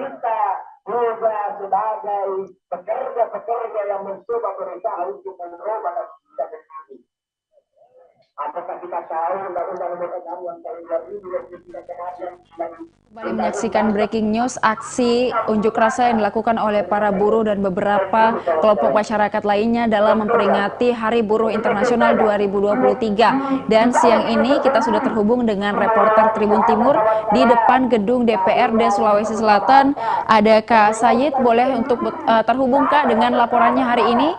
kita juga sebagai pekerja-pekerja yang mencoba berusaha untuk merubah kebijakan ini. Apakah kita tahu undang-undang yang tahun 2023 kemarin Kembali menyaksikan breaking news, aksi unjuk rasa yang dilakukan oleh para buruh dan beberapa kelompok masyarakat lainnya dalam memperingati Hari Buruh Internasional 2023. Dan siang ini kita sudah terhubung dengan reporter Tribun Timur di depan gedung DPRD Sulawesi Selatan. Ada Kak Sayid, boleh untuk terhubung Kak dengan laporannya hari ini?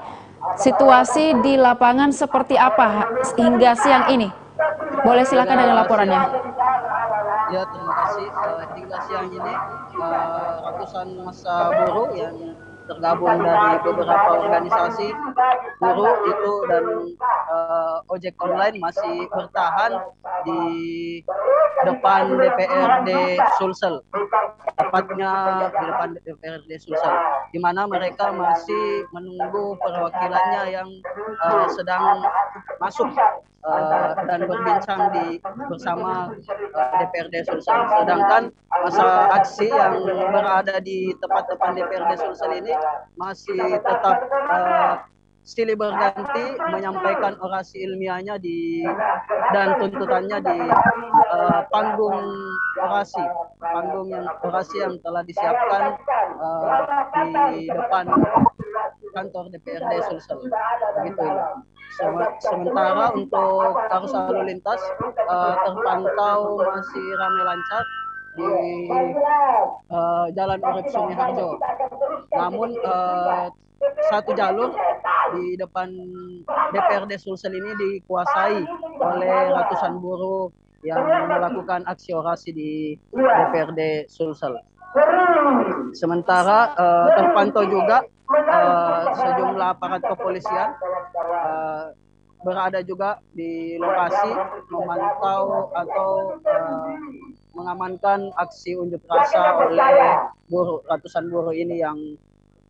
Situasi di lapangan seperti apa hingga siang ini? Boleh silakan dengan laporannya. Ya, terima kasih. Hingga siang ini ratusan massa buruh yang tergabung dari beberapa organisasi buruh itu dan ojek online masih bertahan di depan DPRD Sulsel, tepatnya di depan DPRD Sulsel, di mana mereka masih menunggu perwakilannya yang sedang masuk dan berbincang bersama DPRD Sulsel. Sedangkan masa aksi yang berada di tempat depan DPRD Sulsel ini masih tetap silih berganti menyampaikan orasi ilmiahnya dan tuntutannya di panggung orasi yang telah disiapkan di depan kantor DPRD Sulsel. Begitu ya. Sementara untuk arus lalu lintas terpantau masih ramai lancar di Jalan Urip Sumiharjo. Namun satu jalur di depan DPRD Sulsel ini dikuasai oleh ratusan buruh yang melakukan aksi orasi di DPRD Sulsel. Sementara terpantau juga sejumlah aparat kepolisian berada juga di lokasi memantau atau mengamankan aksi unjuk rasa oleh ratusan buruh ini yang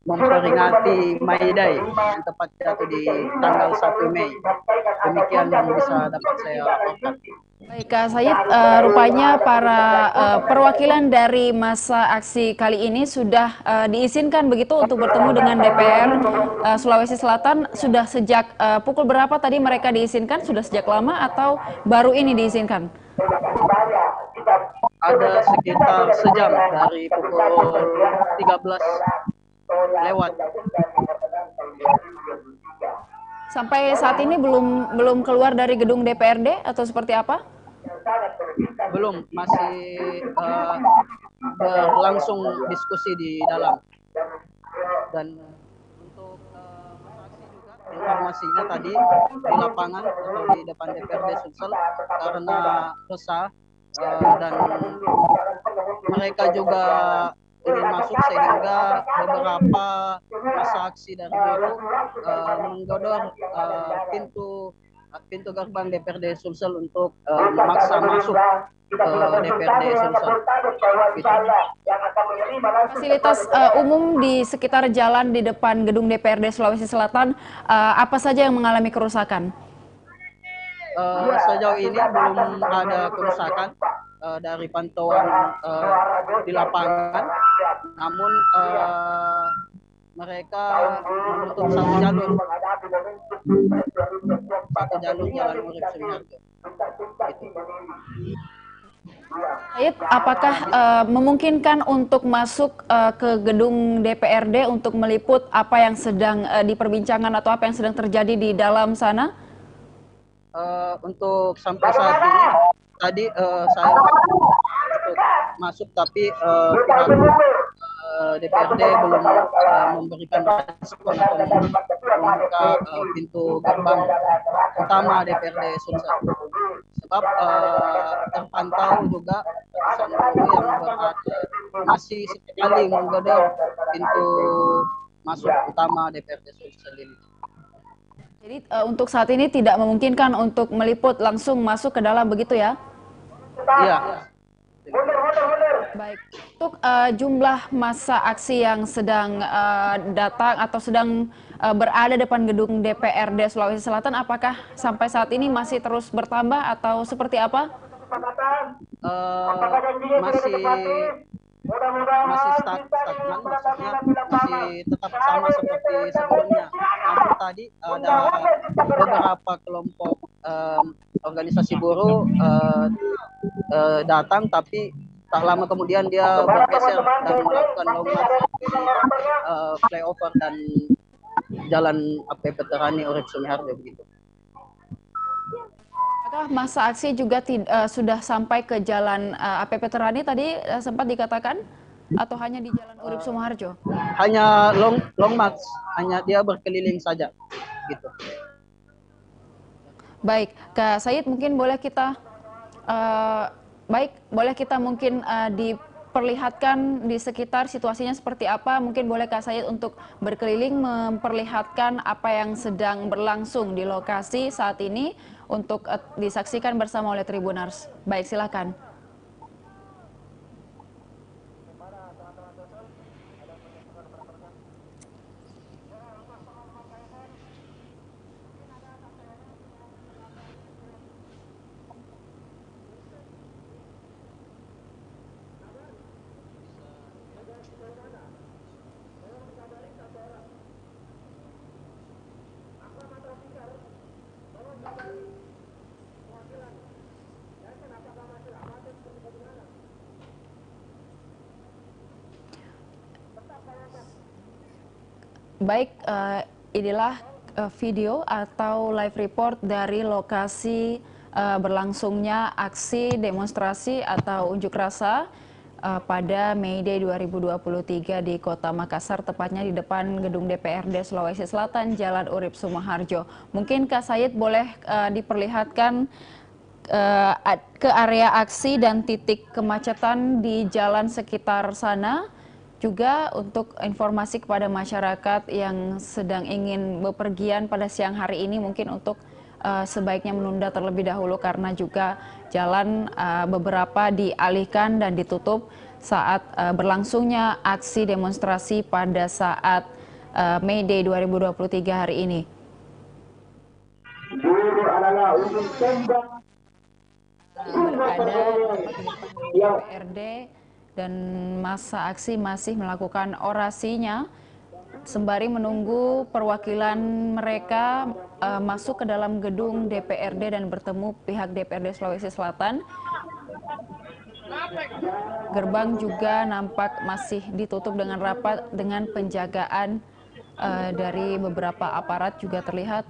memperingati May Day yang tepat jatuh di tanggal 1 Mei. Demikian yang bisa dapat saya laporkan. Baik Kak Sayid, rupanya para perwakilan dari masa aksi kali ini sudah diizinkan begitu untuk bertemu dengan DPR Sulawesi Selatan. Sudah sejak pukul berapa tadi mereka diizinkan? Sudah sejak lama atau baru ini diizinkan? Ada sekitar sejam dari pukul 13 lewat. Sampai saat ini belum keluar dari gedung DPRD atau seperti apa? Belum, masih berlangsung diskusi di dalam. Dan untuk aksi juga informasinya tadi di lapangan atau di depan DPRD Sulsel karena resah dan mereka juga ingin masuk sehingga beberapa masa aksi dari buruh menggodor pintu gerbang DPRD Sulsel untuk memaksa masuk ke DPRD Sulsel. Fasilitas umum di sekitar jalan di depan gedung DPRD Sulawesi Selatan apa saja yang mengalami kerusakan? Sejauh ini belum ada kerusakan dari pantauan di lapangan, namun mereka menutup satu jalur Jalan Urip Sumiharjo. Sayid, apakah memungkinkan untuk masuk ke gedung DPRD untuk meliput apa yang sedang diperbincangkan atau apa yang sedang terjadi di dalam sana? Untuk sampai saat ini tadi saya masuk tapi pihak DPRD belum memberikan respon atau membuka pintu gerbang utama DPRD Sulsel. Sebab terpantau juga ratusan buruh yang berada masih sekali menggodok pintu masuk utama DPRD Sulsel ini. Jadi untuk saat ini tidak memungkinkan untuk meliput langsung masuk ke dalam begitu ya? Iya. Baik, untuk jumlah massa aksi yang sedang datang atau sedang berada depan gedung DPRD Sulawesi Selatan, apakah sampai saat ini masih terus bertambah atau seperti apa? Masih masih stagnan, maksudnya masih tetap sama seperti sebelumnya. Namun tadi ada beberapa kelompok organisasi buruh datang, tapi tak lama kemudian dia bergeser dan melakukan long march di flyover dan Jalan AP Veterani Urip Sumiharjo begitu. Apakah masa aksi juga sudah sampai ke Jalan AP Veterani tadi sempat dikatakan, atau hanya di Jalan Urip Sumiharjo? Hanya long march, hanya dia berkeliling saja gitu. Baik, Kak Said, mungkin boleh kita mungkin diperlihatkan di sekitar situasinya seperti apa. Mungkin boleh Kak Said untuk berkeliling memperlihatkan apa yang sedang berlangsung di lokasi saat ini untuk disaksikan bersama oleh Tribuners. Baik, silakan. Baik, inilah video atau live report dari lokasi berlangsungnya aksi demonstrasi atau unjuk rasa pada Mei Day 2023 di Kota Makassar, tepatnya di depan gedung DPRD Sulawesi Selatan, Jalan Urip Sumiharjo. Mungkin Kak Said boleh diperlihatkan ke area aksi dan titik kemacetan di jalan sekitar sana, juga untuk informasi kepada masyarakat yang sedang ingin bepergian pada siang hari ini, mungkin untuk sebaiknya menunda terlebih dahulu karena juga jalan beberapa dialihkan dan ditutup saat berlangsungnya aksi demonstrasi pada saat Mei Day 2023 hari ini. Berada tepat di depan DPRD dan massa aksi masih melakukan orasinya sembari menunggu perwakilan mereka masuk ke dalam gedung DPRD dan bertemu pihak DPRD Sulawesi Selatan. Gerbang juga nampak masih ditutup dengan rapat dengan penjagaan dari beberapa aparat juga terlihat.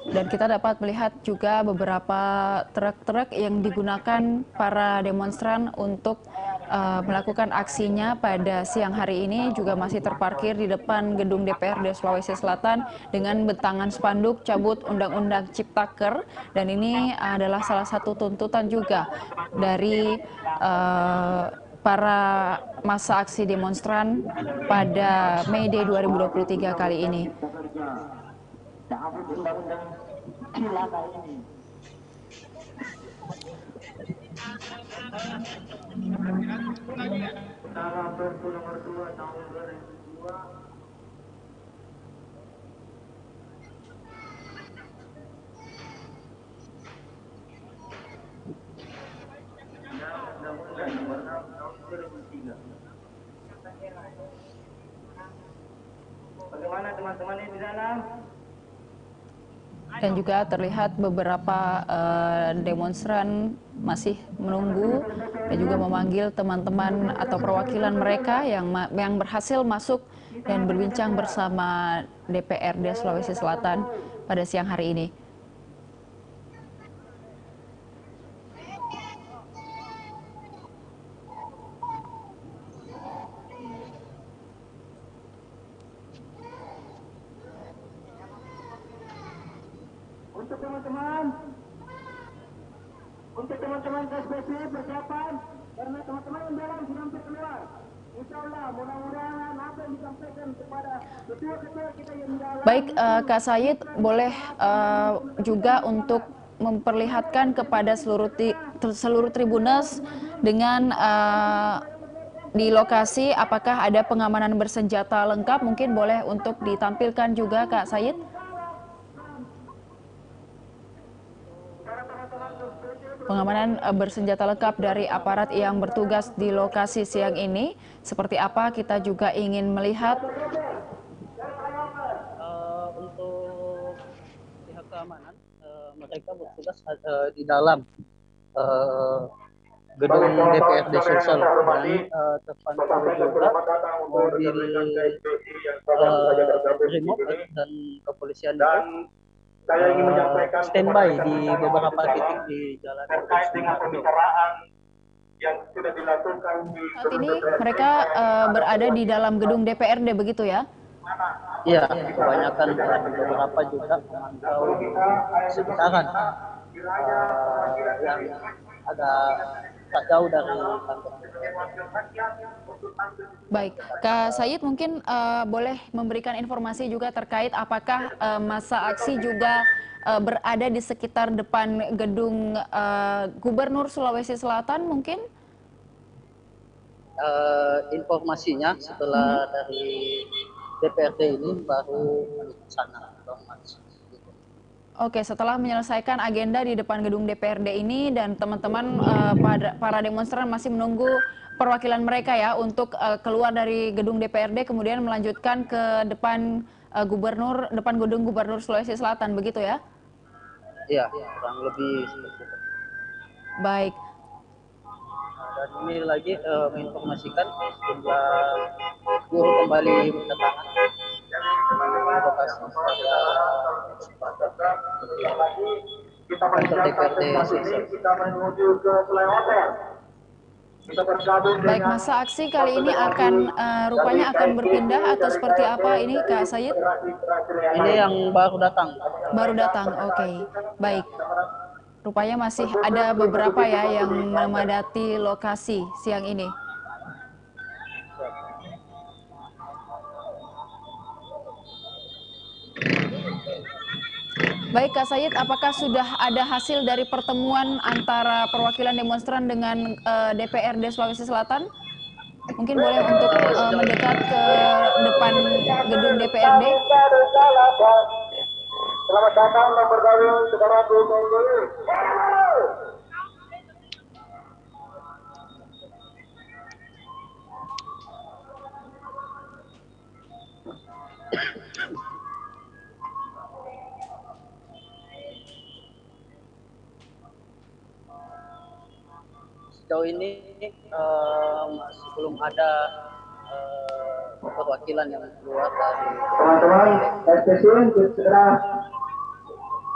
Dan kita dapat melihat juga beberapa truk-truk yang digunakan para demonstran untuk melakukan aksinya pada siang hari ini juga masih terparkir di depan gedung DPRD Sulawesi Selatan dengan bentangan spanduk cabut Undang-Undang Ciptaker, dan ini adalah salah satu tuntutan juga dari para massa aksi demonstran pada Mei Day 2023 kali ini. Perpu nomor 2 tahun 2002 Undang-Undang nomor 6 tahun 2003. Bagaimana teman-teman di dalam? Dan juga terlihat beberapa demonstran masih menunggu dan juga memanggil teman-teman atau perwakilan mereka yang berhasil masuk dan berbincang bersama DPRD Sulawesi Selatan pada siang hari ini. Untuk teman-teman SPC persiapan, karena teman-teman yang dalam sudah hampir keluar. Insya Allah mudah-mudahan apa yang disampaikan kepada ketua-ketua kita yang dalam. Baik, Kak Said, boleh juga untuk memperlihatkan kepada seluruh Tribuners dengan di lokasi, apakah ada pengamanan bersenjata lengkap? Mungkin boleh untuk ditampilkan juga, Kak Sayid. Pengamanan bersenjata lengkap dari aparat yang bertugas di lokasi siang ini, seperti apa kita juga ingin melihat. Untuk pihak keamanan, mereka bertugas di dalam gedung DPRD Sulsel, dan terpantau juga mobil Brimob dan kepolisian itu standby di beberapa titik di jalan terkait dengan pembicaraan yang sudah dilakukan di Saat ini mereka berada di dalam gedung DPRD, begitu ya? Iya, kebanyakan, dan beberapa juga memantau sekitaran yang agak tak jauh dari kantor. Baik, Kak Sayid mungkin boleh memberikan informasi juga terkait apakah masa aksi juga berada di sekitar depan gedung Gubernur Sulawesi Selatan mungkin? Informasinya setelah dari DPRD ini baru menuju sana. Oke, setelah menyelesaikan agenda di depan gedung DPRD ini dan teman-teman para demonstran masih menunggu perwakilan mereka ya untuk keluar dari gedung DPRD kemudian melanjutkan ke depan depan gedung Gubernur Sulawesi Selatan, begitu ya? Iya, kurang lebih seperti itu. Baik. Dan ini lagi menginformasikan sejumlah buruh kembali berdatangan di lokasi kita meninggalkan tempat ini, kita menuju ke flyover. Kita bergabung Baik, dengan masa aksi kali ini akan rupanya akan berpindah atau seperti apa ini, Kak Sayid? Ini yang baru datang. Baru datang, oke. Baik. Rupanya masih ada beberapa ya yang memadati lokasi siang ini. Baik, Kak Sayid, apakah sudah ada hasil dari pertemuan antara perwakilan demonstran dengan DPRD Sulawesi Selatan? Mungkin boleh untuk mendekat ke depan gedung DPRD. Selamat datang dan bergabung saudara Bung. Sejauh ini masih belum ada perwakilan yang keluar dari teman-teman stasiun segera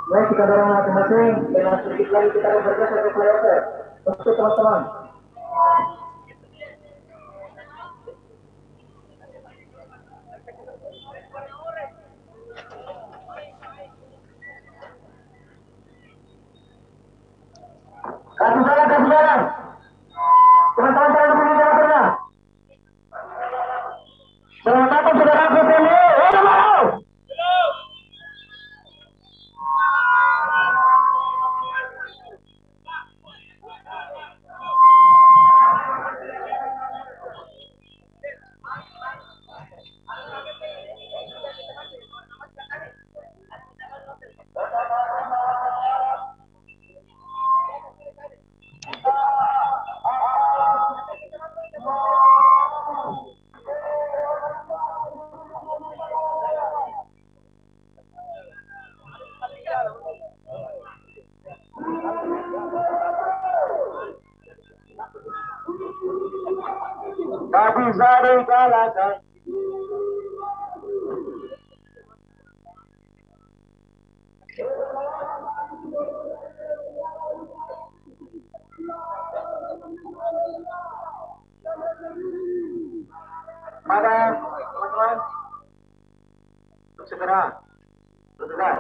ya kita dorong masing-masing dengan sedikit lagi kita bergeser ke flyover untuk teman-teman. Kasih jalan. Teman-teman jangan dulu jalan pernah. Selamat datang saudara PPMI. Tak bisa dikalahkan. Pada teman-teman segera bergegas.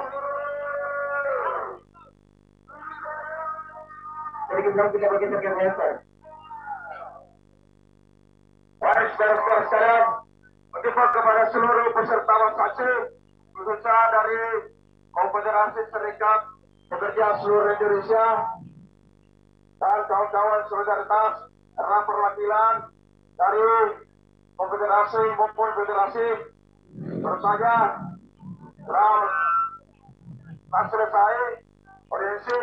Sedikit lagi kita bergeser ke flyover. Mari saudara-saudara sekalian, mendesak kepada seluruh peserta aksi, khususnya dari Konfederasi Serikat Pekerja Seluruh Indonesia dan kawan-kawan solidaritas karena perwakilan dari konfederasi maupun federasi baru saja telah selesai audiensi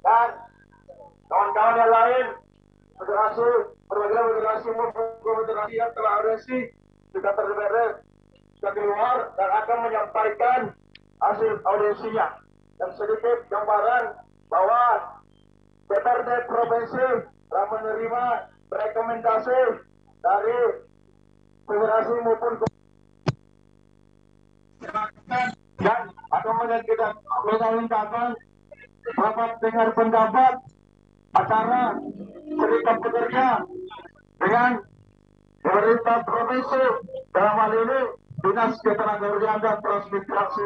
dan kawan-kawan yang lain federasi perwakilan federasi maupun konfederasi yang telah audiensi sudah terberes, sudah keluar dan akan menyampaikan hasil audiensinya. Dan sedikit gambaran bahwa DPRD Provinsi telah menerima rekomendasi dari federasi maupun dan akan menyelenggarakan rapat dengar pendapat acara serikat pekerja dengan pemerintah provinsi, dalam hal ini Dinas Ketenagakerjaan dan Transmigrasi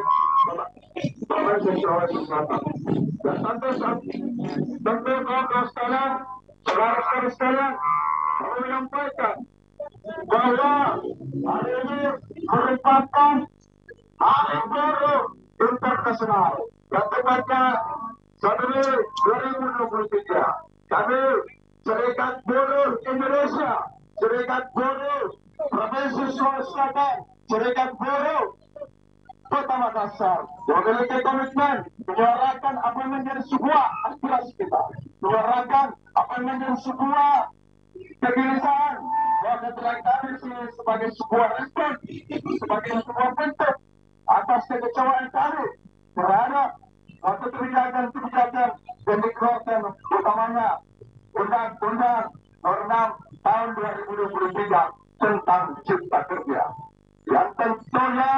Provinsi Sulawesi Selatan. Dan tentu kawan-kawan sekalian, saudara-saudara sekalian, kami menyampaikan bahwa hari ini merupakan hari baru internasional yang tepatnya 1 Juli 2023. Kami Serikat Buruh Indonesia, Serikat Buruh Provinsi Sulawesi Selatan, Serikat Buruh Kota Makassar memiliki komitmen menyuarakan apa yang menjadi sebuah aspirasi kita, menyuarakan apa yang menjadi sebuah kegelisahan bahwa keterangan kami sebagai sebuah respon, sebagai sebuah bentuk atas kekecewaan kami terhadap suatu kebijakan yang dikeluarkan utamanya Undang-Undang Nomor 6 Tahun 2023 tentang Cipta Kerja yang tentunya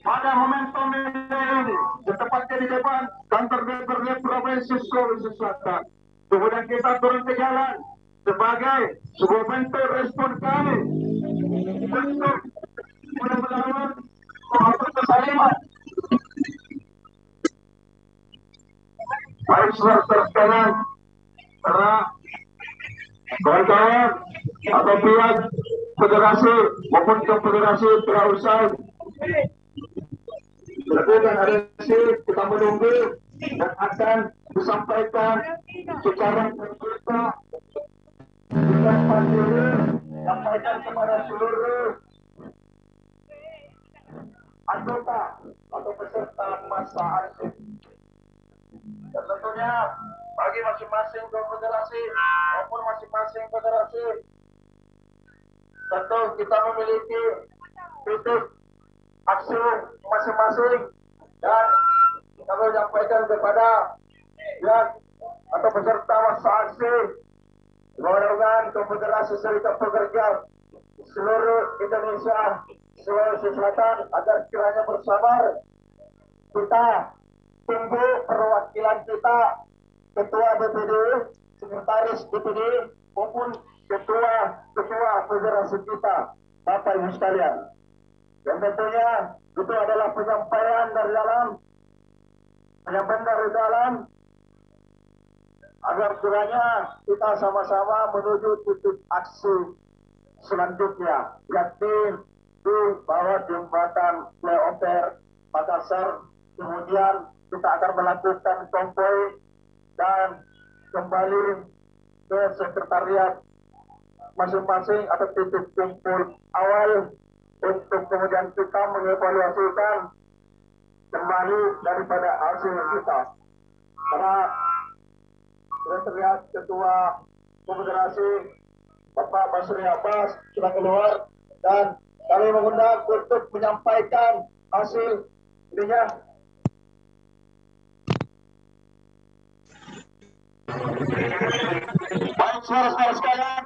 pada momentum ini tepatnya di depan kantor DPRD Provinsi Sulawesi Selatan. Kemudian kita turun ke jalan sebagai sebuah bentuk respon kami untuk melawan maupun kesaliman. Baik saudara sekalian, karena kawan-kawan atau pihak federasi maupun konfederasi telah usai melakukan audiensi, kita menunggu dan akan disampaikan secara terbuka sampaikan kepada seluruh anggota atau peserta masa aksi. Dan tentunya bagi masing-masing konfederasi maupun masing-masing federasi, tentu kita memiliki titik aksi masing-masing dan kami menyampaikan kepada yang atau peserta masa aksi mudah-mudahan Konfederasi Serikat Pekerja seluruh Indonesia Sulawesi Selatan agar kiranya bersabar kita tunggu perwakilan kita, ketua DPD, sekretaris DPD maupun ketua federasi kita, Bapak Ibu sekalian. Dan tentunya itu adalah penyampaian dari dalam agar kiranya kita sama-sama menuju titik aksi selanjutnya, yakni di bawah jembatan flyover Makassar. Kemudian kita akan melakukan konvoy dan kembali ke sekretariat masing-masing atau titik kumpul awal untuk kemudian kita mengevaluasikan kembali daripada hasil kita. Karena sudah terlihat Ketua Konfederasi Bapak Basri Abbas sudah keluar dan kami mengundang untuk menyampaikan hasil ininya. Baik saudara-saudara sekalian,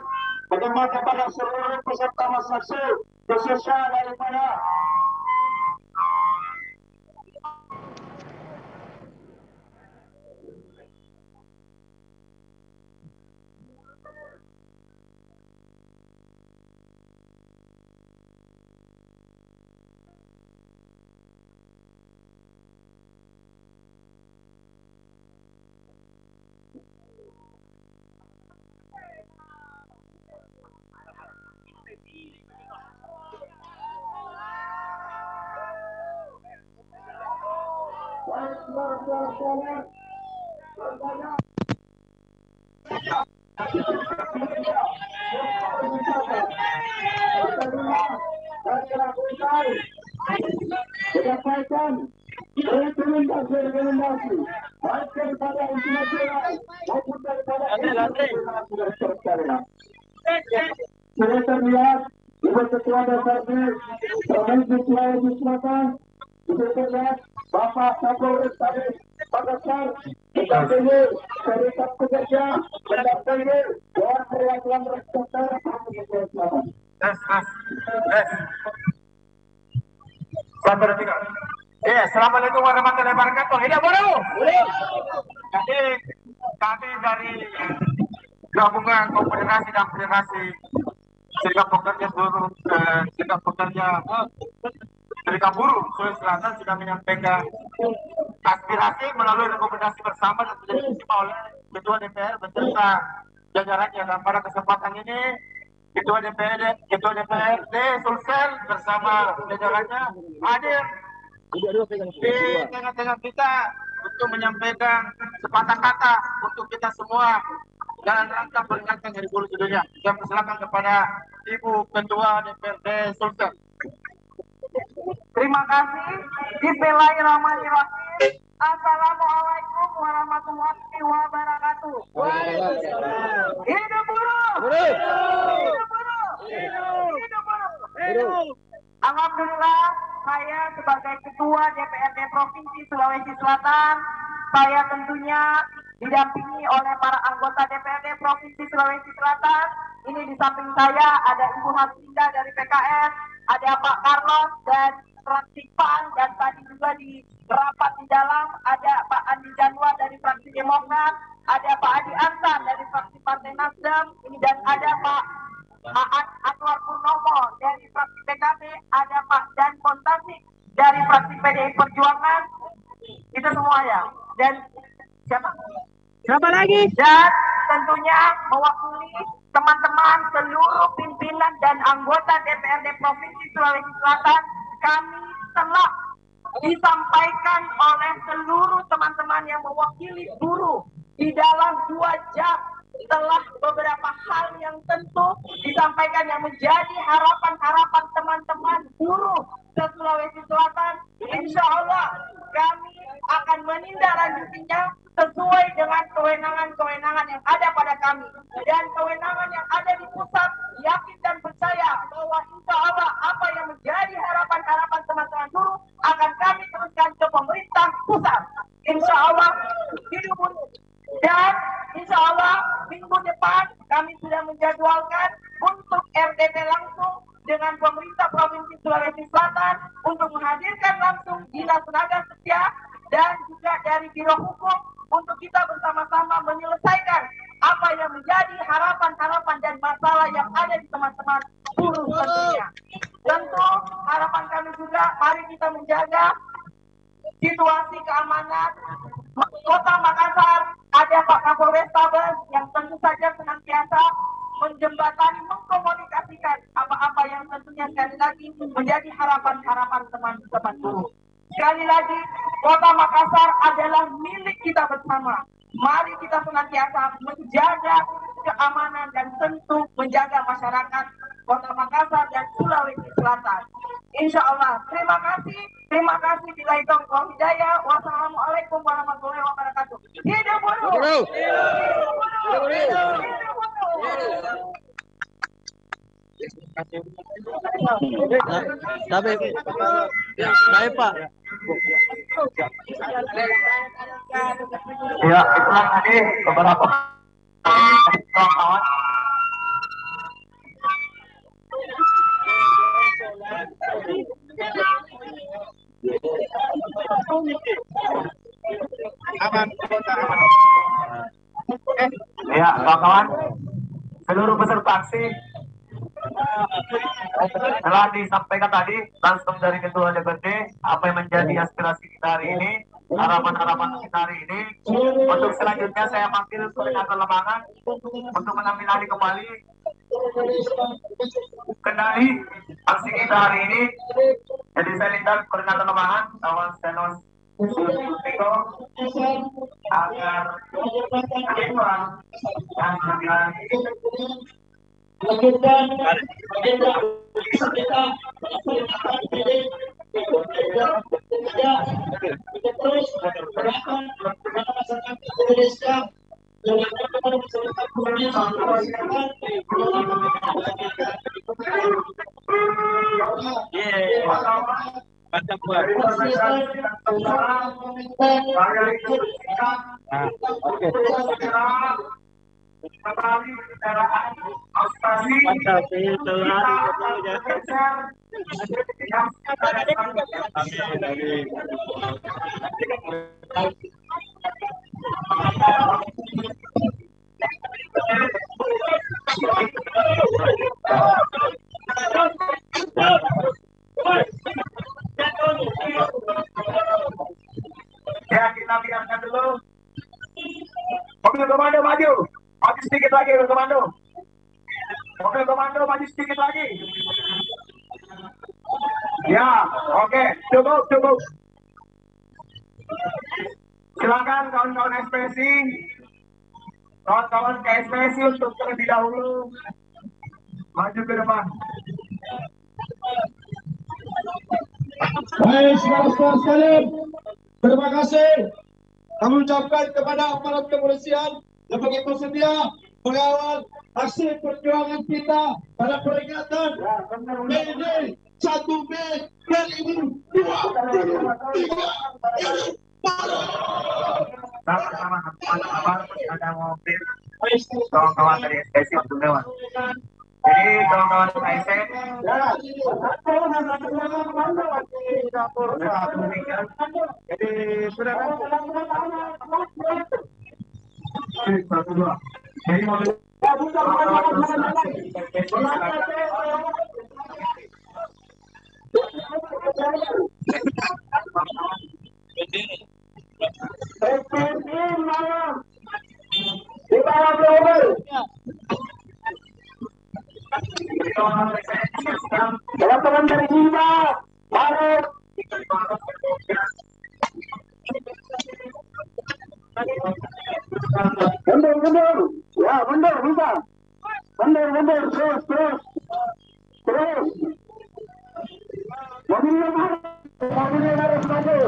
bagaimana kepada seluruh peserta masa aksi khususnya daripada Berdasarkan rekomendasi baik daripada internasional maupun daripada internasional. Saya terlihat Ibu Ketua DPRD Provinsi Sulawesi Selatan, Ibu terlihat Bapak Kapolres tadi Makassar, mendampingi Serikat Pekerja, mendampingi Dewan Perwakilan Rakyat Daerah Provinsi Sulawesi Selatan. Assalamualaikum warahmatullahi wabarakatuh. Hidup baru. Jadi kami dari gabungan konfederasi dan federasi serikat pekerja buruh, serikat buruh Sulawesi Selatan sudah menyampaikan aspirasi melalui rekomendasi bersama dan sudah diterima oleh Ketua DPR beserta jajarannya. Dan pada kesempatan ini Ketua DPRD Sulsel bersama jajarannya hadir di tengah-tengah kita untuk menyampaikan sepatah kata untuk kita semua dalam rangka peringatan Hari Buruh Sedunia. Saya persilakan kepada Ibu Ketua DPRD Sulsel. Terima kasih. Bismillahirrahmanirrahim. Assalamualaikum warahmatullahi wabarakatuh. Hidup buruh. Hidup buruh. Hidup buruh. Alhamdulillah, saya sebagai Ketua DPRD Provinsi Sulawesi Selatan, saya tentunya didampingi oleh para anggota DPRD Provinsi Sulawesi Selatan. Ini di samping saya ada Ibu Hasinda dari PKS, ada Pak Carlos dan fraksi PAN, dan tadi juga di rapat di dalam ada Pak Andi Janwa dari fraksi Demokrat, ada Pak Adi Ansan dari fraksi Partai Nasdem, dan ada Pak Aat Anwar Purnomo dari fraksi PKB, ada Pak Dan Montasik dari fraksi PDI Perjuangan. Itu semua ya. Dan siapa lagi? Dan tentunya mewakili teman-teman seluruh pimpinan dan anggota DPRD Provinsi Sulawesi Selatan, kami telah disampaikan oleh seluruh teman-teman yang mewakili buruh di dalam 2 jam telah beberapa hal yang tentu disampaikan yang menjadi harapan-harapan teman-teman buruh ke Sulawesi Selatan. Insya Allah kami akan menindaklanjutinya sesuai dengan kewenangan-kewenangan yang ada pada kami, dan kewenangan yang ada di pusat yakin dan percaya bahwa insya Allah apa yang menjadi harapan-harapan teman-teman buruh akan kami teruskan ke pemerintah pusat. Insya Allah hidup buruh. Dan insya Allah minggu depan kami sudah menjadwalkan untuk RDP langsung dengan pemerintah Provinsi Sulawesi Selatan untuk menghadirkan langsung Dinas Tenaga Kerja dan juga dari Biro Hukum untuk kita bersama-sama menyelesaikan apa yang menjadi harapan-harapan dan masalah yang ada di teman-teman buruh tentunya. Tentu harapan kami juga mari kita menjaga situasi keamanan Kota Makassar. Ada Pak Kapolres Tabes yang tentu saja senantiasa menjembatani, mengkomunikasikan apa-apa yang tentunya sekali lagi menjadi harapan-harapan teman-teman buruh. Sekali lagi, Kota Makassar adalah milik kita bersama. Mari kita senantiasa menjaga keamanan dan tentu menjaga masyarakat Kota Makassar dan Sulawesi Selatan. Insya Allah. Terima kasih. Billahi taufiq wal hidayah. Wassalamualaikum warahmatullahi wabarakatuh. Hidup buruh. Hidup buruh. Hidup buruh. Baik Pak. Ya, itulah tadi beberapa kawan-kawan. Ya, kawan-kawan, seluruh peserta aksi telah disampaikan tadi langsung dari Ketua DPRD apa yang menjadi aspirasi kita hari ini, harapan-harapan kita hari ini. Untuk selanjutnya saya panggil Koordinator Lapangan untuk mengambil alih kembali kendali aksi kita hari ini. Jadi saya minta Koordinator Lapangan, kawan Stenos agar seimbang dan agar Lanjutkan agenda kita kita terus bergerakkan masyarakat Indonesia dengan masyarakat mantap buat. Kembali kendaraan operasi ya, kita biarkan dulu. Mobil komando maju. Maju sedikit lagi, mobil komando. Mobil komando maju sedikit lagi. Ya, oke, cukup, cukup. Silakan kawan-kawan ekspresi, kawan-kawan KSPSI untuk terlebih dahulu maju ke depan. Baik, saudara-saudara sekalian, terima kasih kami ucapkan kepada aparat kepolisian yang begitu sedia mengawal aksi perjuangan kita pada peringatan May Day 1 Mei 2023. Sama-sama, ada mobil kawan-kawan dari SPSI untuk lewat. Jadi kawan-kawan ASN, jadi sudah kan? Satu dua. Jadi mobil teman-teman dari Hima, Maruk, mundur, ya mundur, bisa, mundur, terus, mobilnya harus maju.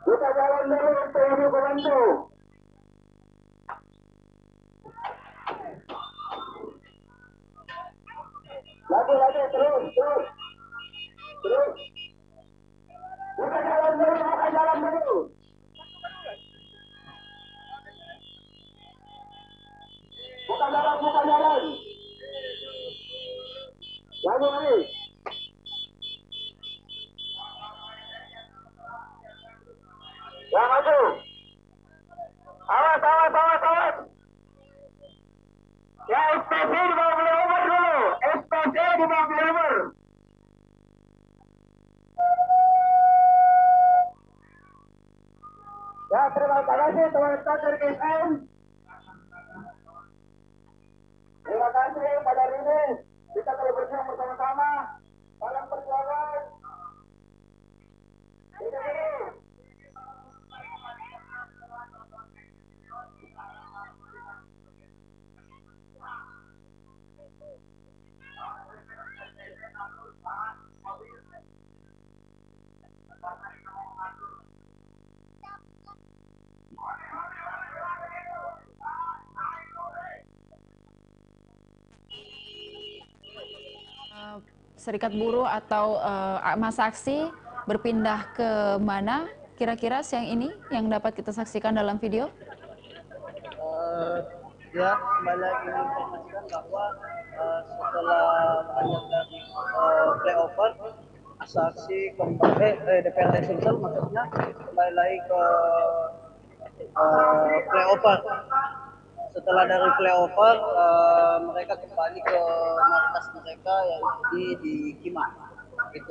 Kita jalan dulu untuk ibu komando. Lagi, terus. Buka jalan dulu. Buka jalan. Lagi. Ya, maju. Awas. Ya, SPC di bawah flyover dulu. SPC di bawah flyover. Ya, terima kasih teman-teman dari KSM. Terima kasih pada hari ini. Kita telah berjuang bersama-sama dalam perjuangan. Serikat buruh atau masa aksi berpindah ke mana kira-kira siang ini yang dapat kita saksikan dalam video? Ya, kembali lagi menginformasikan bahwa setelah banyak dari flyover, masa aksi DPRD Sulsel maksudnya kembali lagi ke flyover. Setelah dari flyover, mereka kembali ke markas mereka yang di Kima. Gitu.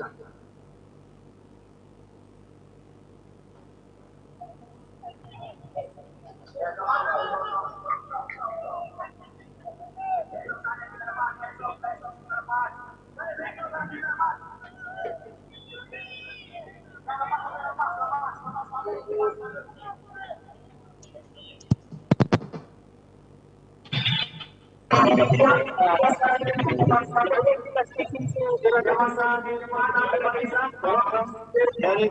Dari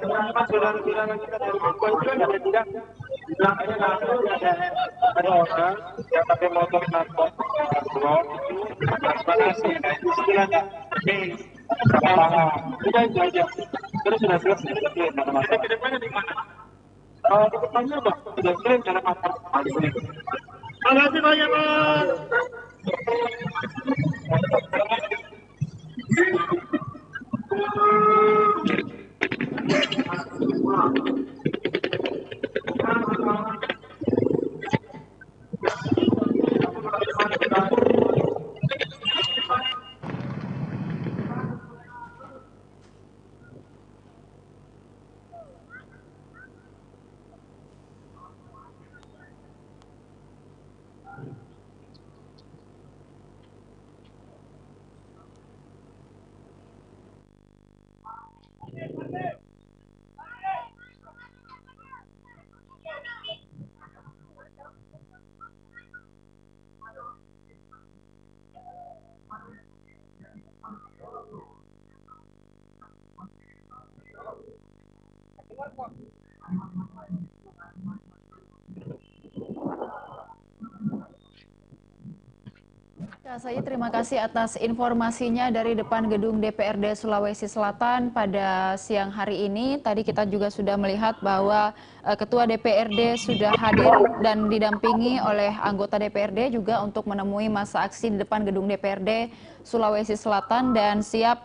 beberapa saudara-saudara kita dari kepolisian ada tidak di belakangnya ada orang yang pakai motor narkoba itu istilahnya sudah itu aja terus sudah selesai kita ke depannya di mana? Di depannya sudah clear dalam apa? Terima kasih banyak Mas. Ya, saya terima kasih atas informasinya dari depan gedung DPRD Sulawesi Selatan pada siang hari ini. Tadi kita juga sudah melihat bahwa Ketua DPRD sudah hadir dan didampingi oleh anggota DPRD juga untuk menemui masa aksi di depan gedung DPRD Sulawesi Selatan dan siap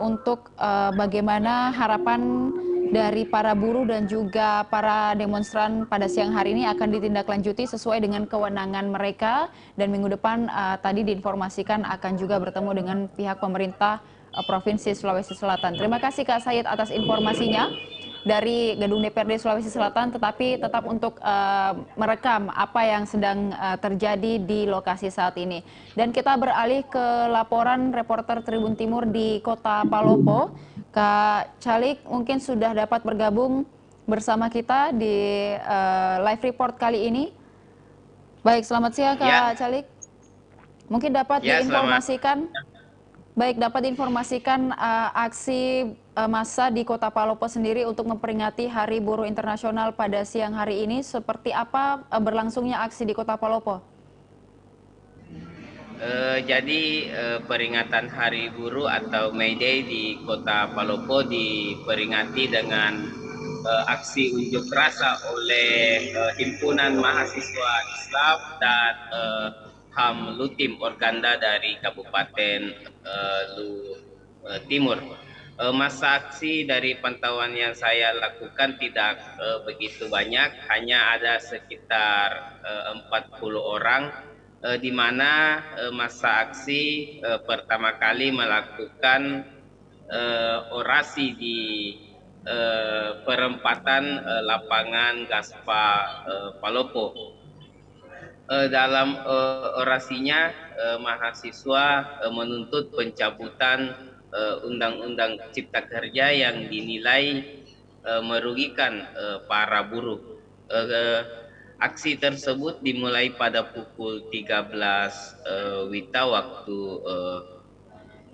untuk bagaimana harapan dari para buruh dan juga para demonstran pada siang hari ini akan ditindaklanjuti sesuai dengan kewenangan mereka, dan minggu depan tadi diinformasikan akan juga bertemu dengan pihak pemerintah Provinsi Sulawesi Selatan. Terima kasih Kak Said atas informasinya dari gedung DPRD Sulawesi Selatan, tetapi tetap untuk merekam apa yang sedang terjadi di lokasi saat ini. Dan kita beralih ke laporan reporter Tribun Timur di Kota Palopo. Kak Calik mungkin sudah dapat bergabung bersama kita di live report kali ini. Baik, selamat siang Kak Calik. Mungkin dapat diinformasikan. Baik, dapat diinformasikan aksi massa di Kota Palopo sendiri untuk memperingati Hari Buruh Internasional pada siang hari ini. Seperti apa berlangsungnya aksi di Kota Palopo? Jadi peringatan Hari Buruh atau May Day di Kota Palopo diperingati dengan aksi unjuk rasa oleh Himpunan Mahasiswa Islam dan HAM Lutim Organda dari Kabupaten Lu Timur. Masa aksi dari pantauan yang saya lakukan tidak begitu banyak, hanya ada sekitar 40 orang, di mana masa aksi pertama kali melakukan orasi di perempatan lapangan Gaspa Palopo. Dalam orasinya mahasiswa menuntut pencabutan Undang-Undang Cipta Kerja yang dinilai merugikan para buruh. Aksi tersebut dimulai pada pukul 13 WITA waktu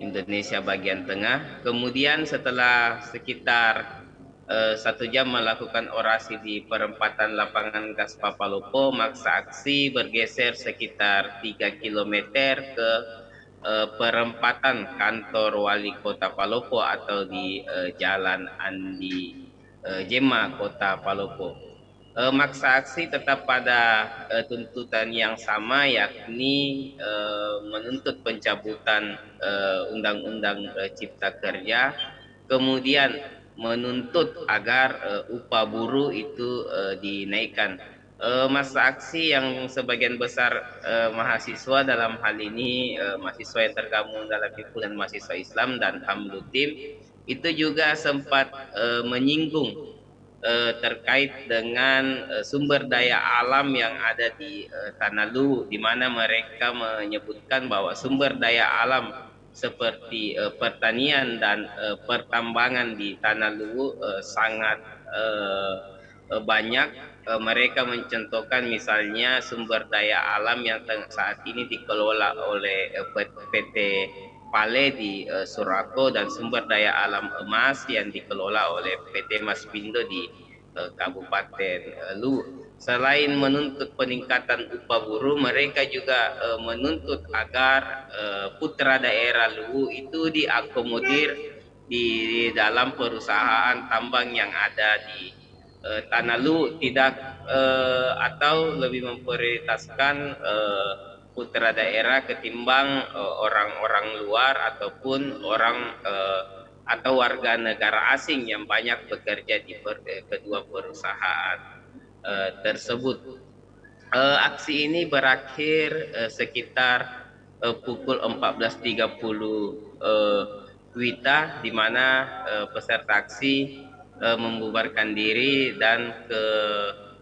Indonesia bagian tengah. Kemudian setelah sekitar 1 jam melakukan orasi di perempatan lapangan Gaspa Palopo, masa aksi bergeser sekitar 3 km ke perempatan kantor wali kota Palopo atau di Jalan Andi Jema, Kota Palopo. Maksa aksi tetap pada tuntutan yang sama, yakni menuntut pencabutan Undang-Undang Cipta Kerja, kemudian menuntut agar upah buruh itu dinaikkan. Masa aksi yang sebagian besar mahasiswa, dalam hal ini mahasiswa yang tergabung dalam Himpunan Mahasiswa Islam dan HAM Lutim, itu juga sempat menyinggung terkait dengan sumber daya alam yang ada di Tanah Luwu, di mana mereka menyebutkan bahwa sumber daya alam seperti pertanian dan pertambangan di Tanah Luwu sangat banyak mereka mencontohkan misalnya sumber daya alam yang saat ini dikelola oleh PT Pale di Surako dan sumber daya alam emas yang dikelola oleh PT Maspindo di Kabupaten Luwu. Selain menuntut peningkatan upah buruh, mereka juga menuntut agar putra daerah Luwu itu diakomodir di dalam perusahaan tambang yang ada di tanah Luwu, tidak atau lebih memprioritaskan putra daerah ketimbang orang-orang luar ataupun orang atau warga negara asing yang banyak bekerja di kedua perusahaan tersebut. Aksi ini berakhir sekitar pukul 14.30 WITA, di mana peserta aksi membubarkan diri dan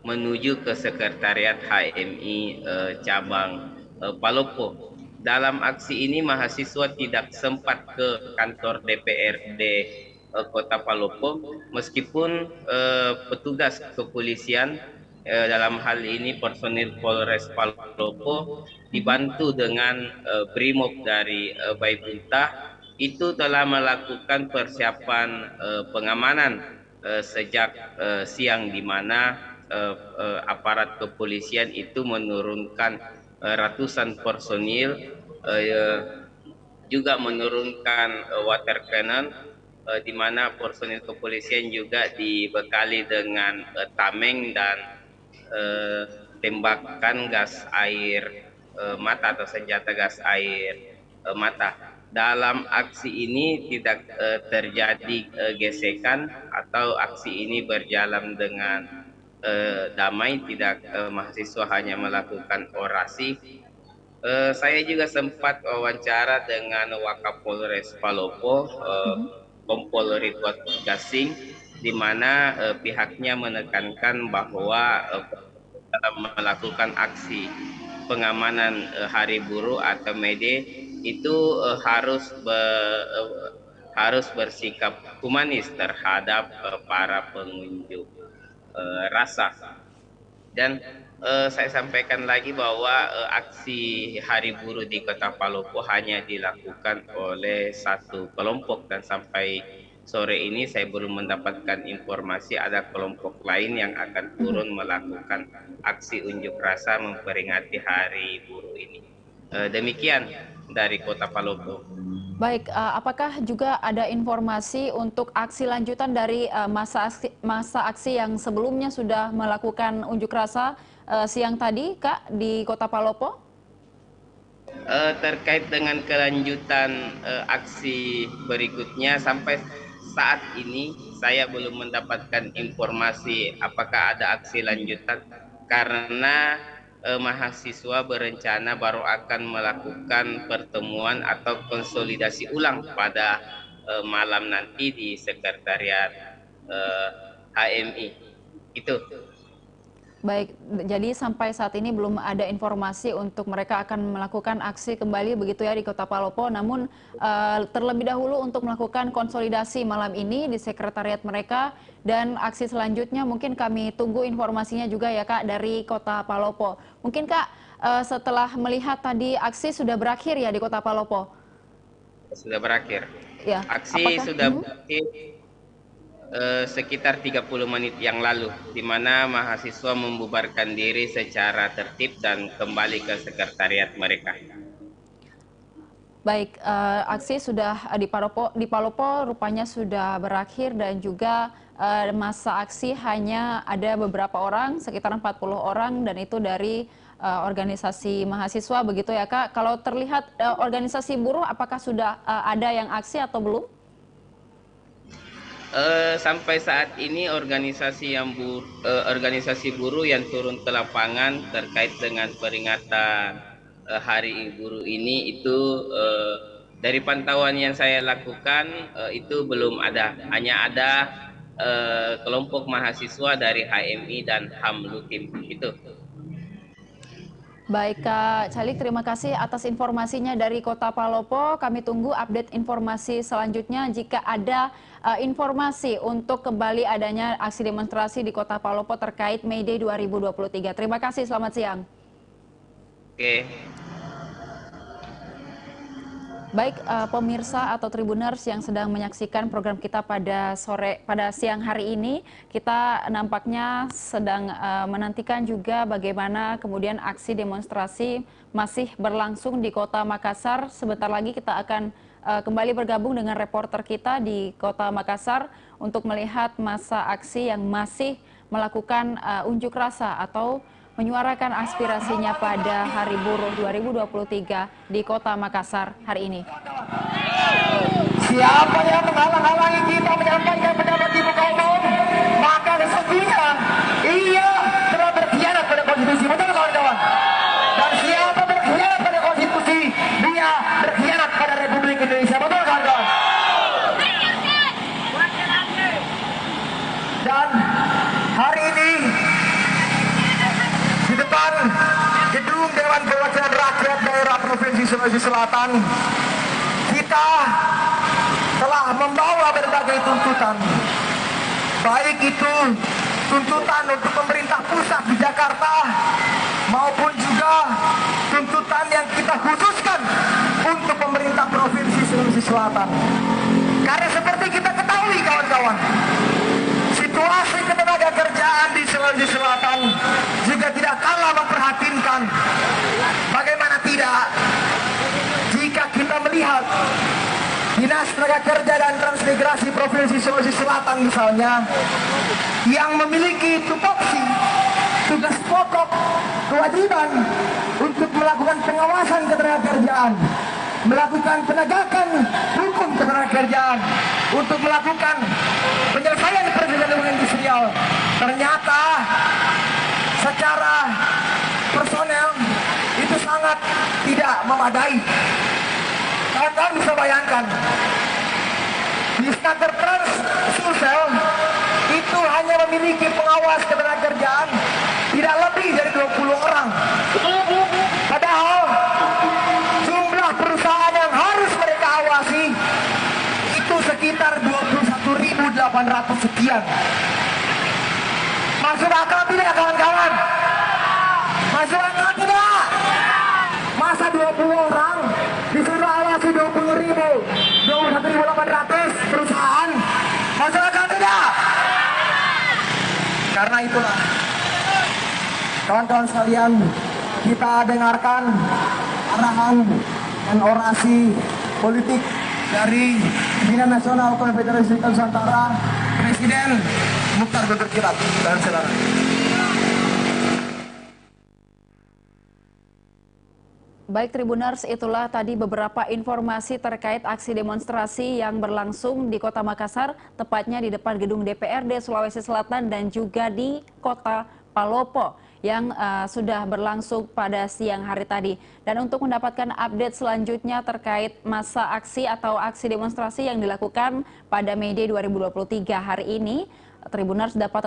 menuju ke sekretariat HMI cabang Palopo. Dalam aksi ini mahasiswa tidak sempat ke kantor DPRD Kota Palopo, meskipun petugas kepolisian dalam hal ini personil Polres Palopo dibantu dengan Brimob dari Baibunta itu telah melakukan persiapan pengamanan sejak siang, di mana aparat kepolisian itu menurunkan ratusan personil, juga menurunkan water cannon, di mana personil kepolisian juga dibekali dengan tameng dan tembakan gas air mata atau senjata gas air mata. Dalam aksi ini tidak terjadi gesekan atau aksi ini berjalan dengan damai, tidak mahasiswa hanya melakukan orasi. Saya juga sempat wawancara dengan Wakapolres Palopo, Kompol Ridwan Gasing, di mana pihaknya menekankan bahwa dalam melakukan aksi pengamanan Hari Buruh atau May Day itu harus bersikap humanis terhadap para pengunjuk rasa. Dan saya sampaikan lagi bahwa aksi Hari Buruh di Kota Palopo hanya dilakukan oleh satu kelompok, dan sampai sore ini saya belum mendapatkan informasi ada kelompok lain yang akan turun melakukan aksi unjuk rasa memperingati Hari Buruh ini. Demikian dari Kota Palopo. Baik, apakah juga ada informasi untuk aksi lanjutan dari masa aksi yang sebelumnya sudah melakukan unjuk rasa siang tadi, Kak, di Kota Palopo? Terkait dengan kelanjutan aksi berikutnya, sampai saat ini saya belum mendapatkan informasi apakah ada aksi lanjutan, karena mahasiswa berencana baru akan melakukan pertemuan atau konsolidasi ulang pada malam nanti di sekretariat HMI. Itu. Baik, jadi sampai saat ini belum ada informasi untuk mereka akan melakukan aksi kembali begitu ya di Kota Palopo. Namun terlebih dahulu untuk melakukan konsolidasi malam ini di sekretariat mereka, dan aksi selanjutnya mungkin kami tunggu informasinya juga ya Kak dari Kota Palopo. Mungkin Kak setelah melihat tadi aksi sudah berakhir ya di Kota Palopo? Sudah berakhir. Ya, aksi sudah berakhir sekitar 30 menit yang lalu, di mana mahasiswa membubarkan diri secara tertib dan kembali ke sekretariat mereka. Baik, aksi sudah di Palopo rupanya sudah berakhir, dan juga masa aksi hanya ada beberapa orang, sekitar 40 orang, dan itu dari organisasi mahasiswa begitu ya Kak. Kalau terlihat organisasi buruh, apakah sudah ada yang aksi atau belum? Sampai saat ini organisasi buruh yang turun ke lapangan terkait dengan peringatan Hari Buruh ini itu dari pantauan yang saya lakukan itu belum ada, hanya ada kelompok mahasiswa dari HMI dan HAM Lutim itu. Baik Kak Calik, terima kasih atas informasinya dari Kota Palopo. Kami tunggu update informasi selanjutnya jika ada informasi untuk kembali adanya aksi demonstrasi di Kota Palopo terkait May Day 2023. Terima kasih, selamat siang. Oke. Baik pemirsa atau Tribuners yang sedang menyaksikan program kita pada siang hari ini, kita nampaknya sedang menantikan juga bagaimana kemudian aksi demonstrasi masih berlangsung di Kota Makassar. Sebentar lagi kita akan kembali bergabung dengan reporter kita di Kota Makassar untuk melihat masa aksi yang masih melakukan unjuk rasa atau menyuarakan aspirasinya pada Hari Buruh 2023 di Kota Makassar hari ini. Siapa yang menghalang-halangi kita menyampaikan pendapat di muka umum, maka sesungguhnya ia telah berkhianat pada konstitusi, betul kawan-kawan? Dan siapa berkhianat pada konstitusi, dia berkhianat pada Republik Indonesia, betul kawan-kawan? Dan hari ini di depan gedung Dewan Perwakilan Rakyat Daerah Provinsi Sulawesi Selatan, kita telah membawa berbagai tuntutan, baik itu tuntutan untuk pemerintah pusat di Jakarta maupun juga tuntutan yang kita khususkan untuk pemerintah Provinsi Sulawesi Selatan. Karena seperti kita ketahui kawan-kawan, situasi ketenaga kerjaan di Sulawesi Selatan juga tidak kalah memprihatinkan. Bagaimana tidak, jika kita melihat Dinas Tenaga Kerja dan Transmigrasi Provinsi Sulawesi Selatan misalnya, yang memiliki tupoksi tugas pokok kewajiban untuk melakukan pengawasan ketenagakerjaan, melakukan penegakan hukum ketenagakerjaan, untuk melakukan penyelesaian persoalan industrial, ternyata secara personel itu sangat tidak memadai. Kalian bisa bayangkan, di Snaker Trans Sulsel itu hanya memiliki pengawas ketenagakerjaan tidak lebih dari 20 orang. Padahal jumlah perusahaan yang harus mereka awasi itu sekitar 21.800 sekian. Masuk akal tidak kawan-kawan? Masuk akal tidak? Masa 20 orang disuruh awasi 21.800 perusahaan? Masuk akal tidak? Karena itulah, kawan-kawan sekalian, kita dengarkan arahan dan orasi politik dari Pimpinan Nasional Konfederasi Nusantara, Presiden Mukhtar Guntur Kilat dan saudara. Baik Tribuners, itulah tadi beberapa informasi terkait aksi demonstrasi yang berlangsung di Kota Makassar, tepatnya di depan gedung DPRD Sulawesi Selatan dan juga di Kota Palopo yang sudah berlangsung pada siang hari tadi. Dan untuk mendapatkan update selanjutnya terkait masa aksi atau aksi demonstrasi yang dilakukan pada May Day 2023 hari ini, Tribuners dapat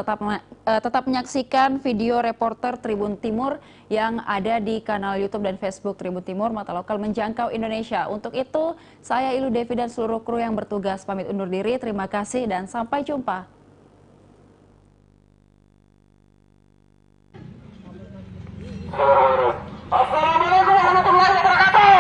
tetap menyaksikan video reporter Tribun Timur yang ada di kanal YouTube dan Facebook Tribun Timur, Mata Lokal Menjangkau Indonesia. Untuk itu, saya Ilu Devi dan seluruh kru yang bertugas pamit undur diri. Terima kasih dan sampai jumpa. Assalamualaikum warahmatullahi wabarakatuh.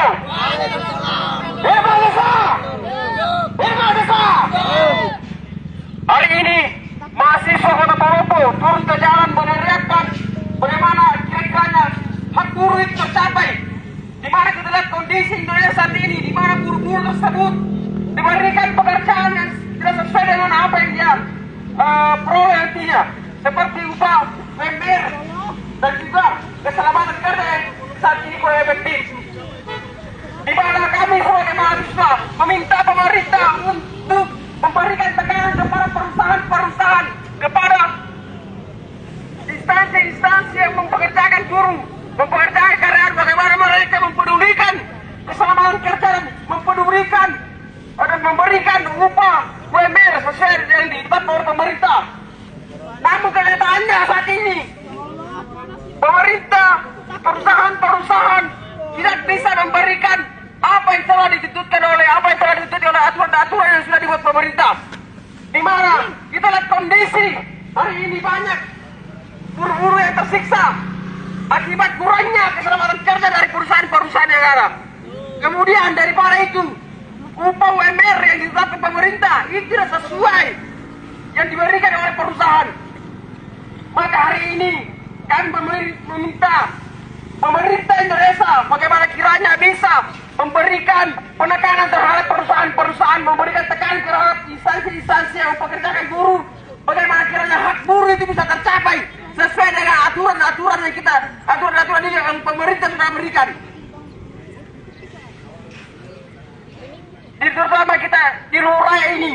Hari ini mahasiswa Kota Palopo turun ke jalan meneriakkan bagaimana kira-kiranya hak buruh itu tercapai. Di mana kita lihat kondisi Indonesia saat ini, di mana buruh-buruh tersebut diberikan pekerjaan yang tidak sesuai dengan apa yang dia peroleh nantinya, seperti upah UMR dan juga keselamatan kerja yang saat ini kurang efektif. Di mana kami sebagai mahasiswa meminta pemerintah untuk memberikan tekanan kepada perusahaan-perusahaan, kepada instansi-instansi yang mempekerjakan buruh, mempekerjakan karyawan, bagaimana mereka mempedulikan keselamatan kerja dan mempedulikan dan memberikan upah UMR sesuai yang ditetapkan oleh pemerintah. Namun kenyataannya saat ini pemerintah perusahaan-perusahaan tidak bisa memberikan apa yang telah dituntutkan oleh aturan-aturan yang sudah dibuat pemerintah. Di mana kita lihat kondisi hari ini banyak buruh-buruh yang tersiksa akibat kurangnya keselamatan kerja dari perusahaan-perusahaan yang ada. Kemudian daripada itu, upah UMR yang ditetapkan pemerintah itu tidak sesuai yang diberikan oleh perusahaan. Maka hari ini kami meminta pemerintah Indonesia bagaimana kiranya bisa memberikan penekanan terhadap perusahaan-perusahaan, memberikan tekanan terhadap instansi-instansi yang mempekerjakan buruh, bagaimana kiranya hak buruh itu bisa tercapai sesuai dengan aturan-aturan ini yang pemerintah sudah berikan. Terutama kita di Luraya ini,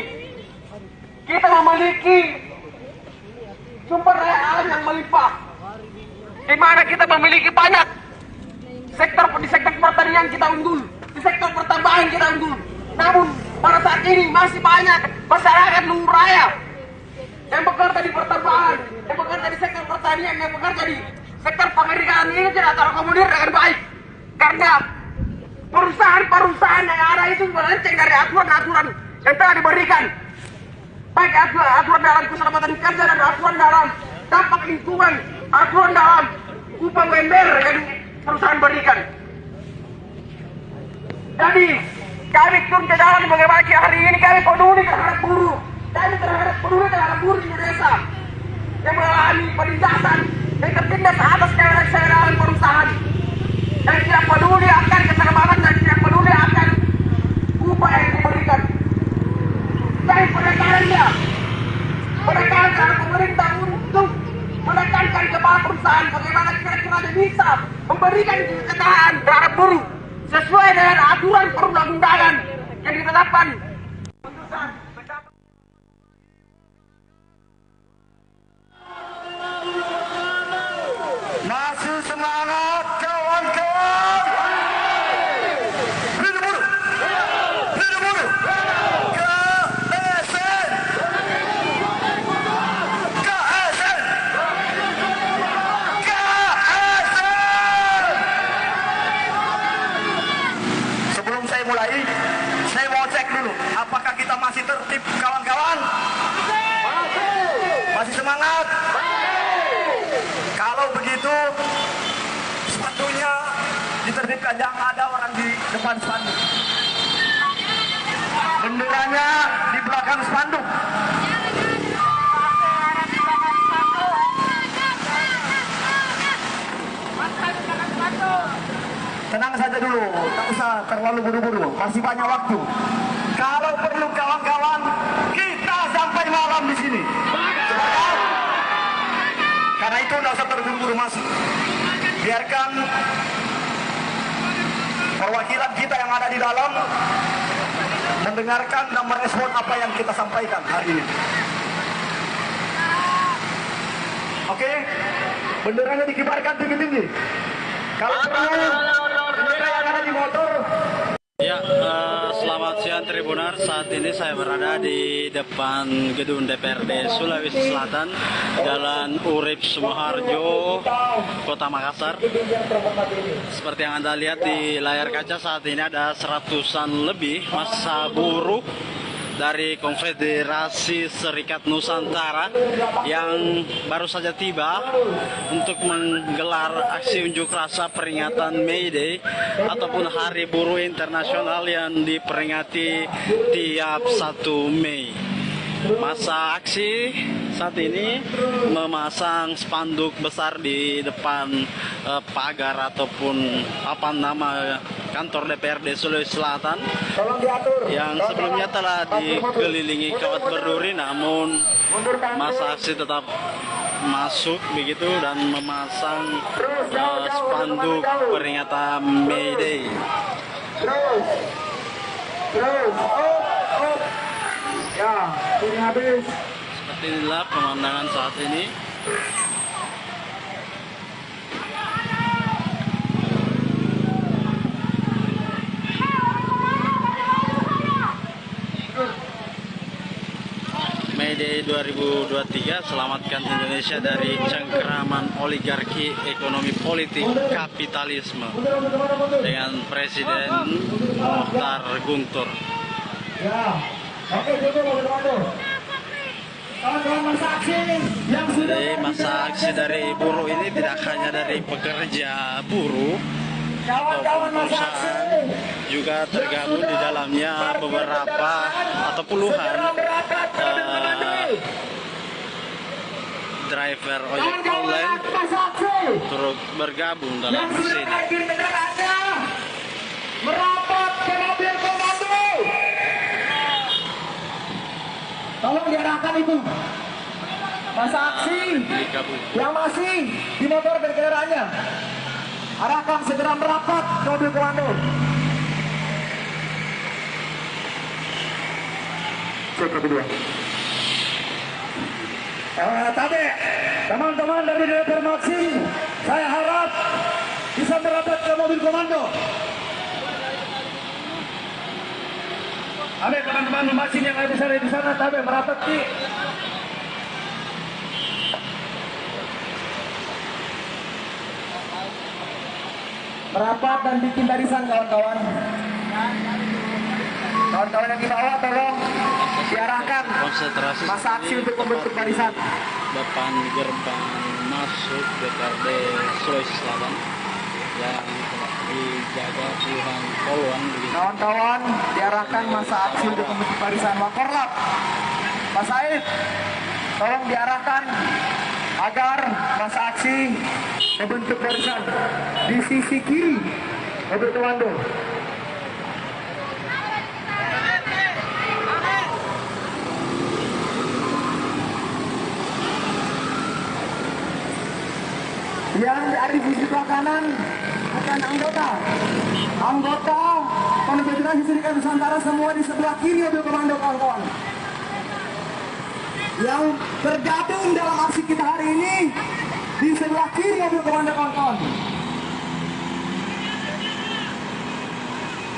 kita memiliki sumber daya alam yang melimpah, di mana kita memiliki banyak di sektor pertanian kita unggul, di sektor pertambangan kita unggul. Namun pada saat ini masih banyak masyarakat Luraya yang bekerja di pertambangan, yang bekerja di sektor pertanian, yang bekerja di sektor pengirikan ini tidak terakomodir dengan baik karena perusahaan-perusahaan yang ada itu melenceng dari aturan-aturan yang telah diberikan, baik aturan dalam keselamatan kerja dan aturan dalam dampak lingkungan, aturan dalam upah UMR yang perusahaan berikan. Jadi kami turun ke jalan bagaimana hari ini kami peduli terhadap buruh, peduli terhadap buruh di Indonesia yang mengalami penindasan, yang tertindas atas keadaan perusahaan, yang tidak peduli akan keselamatan dan tidak peduli akan upah yang diberikan. Tapi penekanannya terhadap pemerintah untuk menekankan kepada perusahaan bagaimana kira-kira bisa memberikan kesejahteraan terhadap buruh sesuai dengan aturan perundang-undangan yang ditetapkan. Masih semangat kawan-kawan. Hidup buruh. Hidup buruh. KSN. KSN. KSN. Sebelum saya mulai, saya mau cek dulu apakah kita masih tertib kawan-kawan? Masih semangat? Kalau begitu, spanduknya ditertibkan, jangan ada orang di depan spanduk. Benderanya di belakang spanduk. Tenang saja dulu, tak usah terlalu buru-buru, masih banyak waktu. Kalau perlu kawan-kawan, kita sampai malam di sini. Karena itu tidak usah terburu-buru masuk. Biarkan perwakilan kita yang ada di dalam mendengarkan dan merespon apa yang kita sampaikan hari ini. Oke, benderanya dikibarkan tinggi-tinggi. Kalau perlu, bendera yang ada di motor. Ya, selamat siang Tribunar. Saat ini saya berada di depan gedung DPRD Sulawesi Selatan, Jalan Urip Sumoharjo, Kota Makassar. Seperti yang Anda lihat di layar kaca, saat ini ada seratusan lebih massa buruh dari Konfederasi Serikat Nusantara yang baru saja tiba untuk menggelar aksi unjuk rasa peringatan May Day ataupun Hari Buruh Internasional yang diperingati tiap 1 Mei. Masa aksi saat ini memasang spanduk besar di depan pagar ataupun apa nama kantor DPRD Sulawesi Selatan yang sebelumnya telah dikelilingi kawat berduri, namun masa aksi tetap masuk begitu dan memasang spanduk peringatan May Day. Ya, ini habis. Seperti inilah pemandangan saat ini. May Day 2023, selamatkan Indonesia dari cengkeraman oligarki ekonomi politik kapitalisme dengan Presiden Mokhtar Guntur. Ya, oke, mobil komando. Kawan-kawan masa aksi yang sudah Jadi masa aksi dari buruh ini tidak hanya dari pekerja buruh ataupun perusahaan, juga tergabung di dalamnya beberapa atau puluhan driver ojek online turut bergabung dalam sini. Merapat ke mobil komando. Tolong diarahkan itu masa aksi yang masih di motor dan kendaraannya. Arahkan segera merapat ke mobil komando. Cek kedua. Tapi teman-teman dari DPR Maksi, saya harap bisa merapat ke mobil komando. Ada teman-teman Maksi yang ada di sana, tapi merapat di merapat dan bikin barisan kawan-kawan. Kawan-kawan yang di bawah tolong diarahkan Konsentrasi masa aksi untuk membentuk barisan. depan gerbang masuk DPRD Sulawesi Selatan yang telah dijaga puluhan poluan begitu. Kawan-kawan diarahkan masa aksi untuk membentuk barisan. Wakorlap, Mas Said, tolong diarahkan agar masa aksi membentuk barisan di sisi kiri mobil komando. Yang dari sisi sebelah kanan bukan anggota Konfederasi Serikat Nusantara, semua di sebelah kiri mobil komando kawan-kawan. Yang tergabung dalam aksi kita hari ini di sebelah kiri mobil komando kawan-kawan.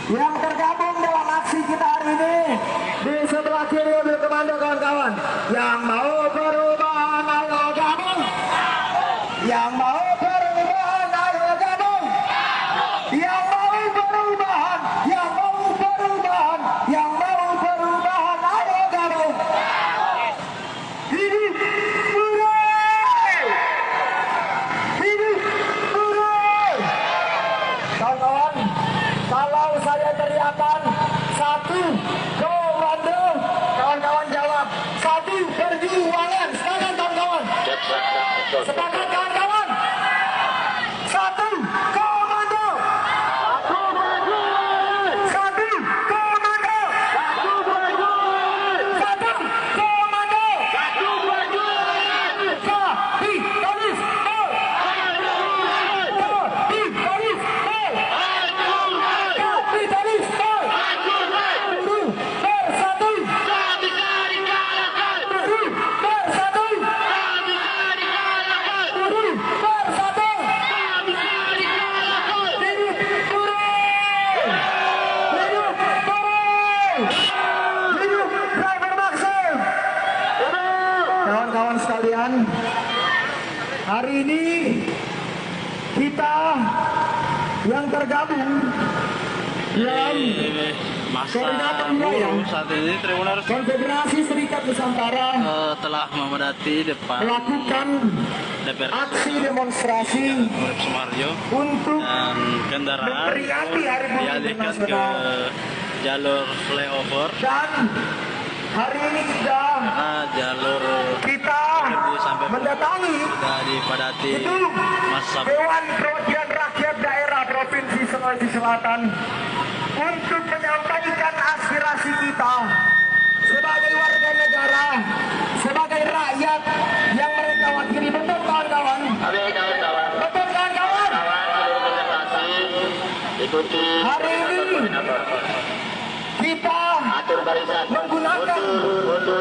Yang tergabung dalam aksi kita hari ini di sebelah kiri mobil komando kawan-kawan. Yang mau perubahan ayo gabung. Yang mau perubahan ayo gabung. Yang mau perubahan, yang mau perubahan, yang mau perubahan ayo gabung. Hidup buruh! Hidup buruh! Kawan-kawan, kalau saya teriakan satu komando, kawan-kawan jawab satu perjuangan. Sepakat kawan-kawan? Sepakat kawan-kawan? Satu komando. Satu komando. Satu komando. Kapitalis. Kapitalis. Kapitalis. Buruh bersatu. Buruh bersatu. Buruh bersatu. Hidup buruh. Hidup buruh. Hidup driver Maksi. Kawan-kawan sekalian, hari ini kita yang tergabung dalam Masa buruh saat ini Tribuners Konfederasi Serikat Nusantara telah memadati depan melakukan DPR aksi demonstrasi Urip Sumarjo untuk dan kendaraan memperingati Hari Buruh dialihkan ke Internasional. jalur flyover Dan hari ini juga jalur kita sampai mendatangi sudah dipadati gedung masa Dewan Perwakilan Rakyat Daerah Provinsi Sulawesi Selatan untuk menyampaikan aspirasi kita sebagai warga negara, sebagai rakyat yang mereka wakili. Betul kawan-kawan? Betul kawan-kawan? Hari ini kita menggunakan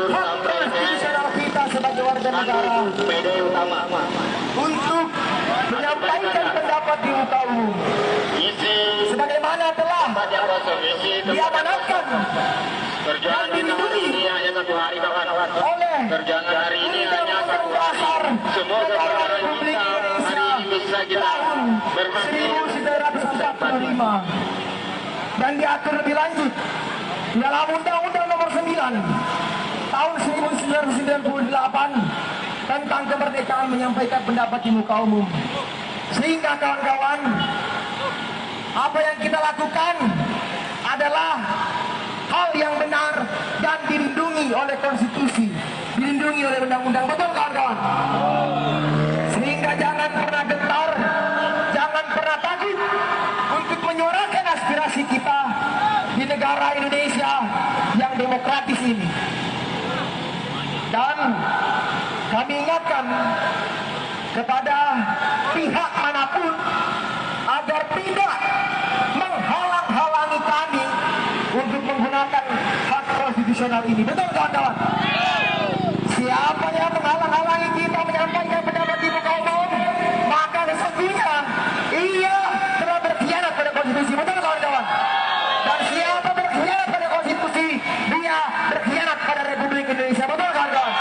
hak konstitusional kita sebagai warga bangsa negara PD utama. untuk menyampaikan pendapat di muka umum Isi sebagaimana telah tempat yang kosong, isi diamanatkan perjuangan kita hari ini hanya 1 hari kawan-kawan. oleh Perjuangan hari ini hanya 1 hari. Dasar Semoga Negara perjuangan Republik kita Indonesia hari ini bisa kita tahun berhasil. 1945 dan diatur lebih lanjut dalam Undang-Undang Nomor 9 tahun 1998 tentang kemerdekaan menyampaikan pendapat di muka umum. Sehingga kawan-kawan, apa yang kita lakukan adalah hal yang benar dan dilindungi oleh konstitusi, dilindungi oleh undang-undang. Betul kawan-kawan? Sehingga jangan pernah gentar, jangan pernah takut untuk menyuarakan aspirasi kita di negara Indonesia yang demokratis ini. Dan kami ingatkan kepada pihak manapun agar tidak menghalang-halangi kami untuk menggunakan hak konstitusional ini. Betul kawan-kawan? Siapa yang menghalang-halangi kita menyampaikan pendapat di muka umum, maka sesungguhnya ia telah berkhianat pada konstitusi. Betul kawan-kawan? Dan siapa berkhianat pada konstitusi, dia berkhianat pada Republik Indonesia. Betul kawan-kawan?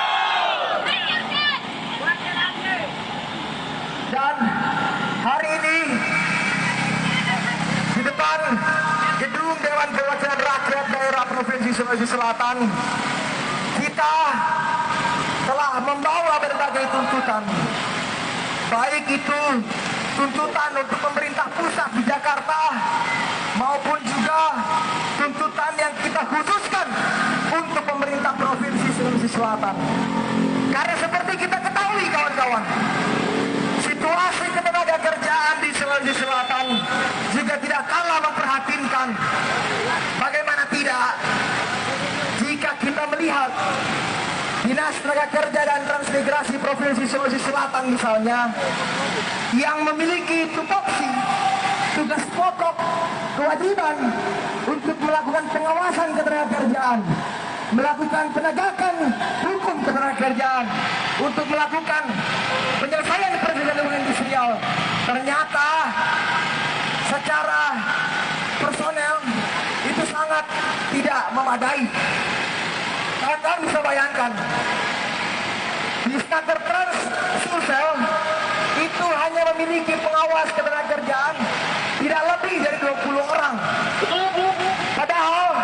Dan hari ini di depan gedung Dewan Perwakilan Rakyat Daerah Provinsi Sulawesi Selatan, kita telah membawa berbagai tuntutan, baik itu tuntutan untuk pemerintah pusat di Jakarta maupun juga tuntutan yang kita khususkan untuk pemerintah Provinsi Sulawesi Selatan. Karena seperti kita ketahui kawan-kawan, situasi ketenaga kerjaan di Sulawesi Selatan juga tidak kalah memprihatinkan. Bagaimana tidak, jika kita melihat Dinas Tenaga Kerja dan Transmigrasi Provinsi Sulawesi Selatan misalnya, yang memiliki tupoksi tugas pokok kewajiban untuk melakukan pengawasan ketenagakerjaan, melakukan penegakan hukum ketenagakerjaan, untuk melakukan penyelesaian persoalan industrial, ternyata secara personel itu sangat tidak memadai. Kalian bisa bayangkan, di Snaker Trans Sulsel itu hanya memiliki pengawas ketenagakerjaan tidak lebih dari 20 orang. Padahal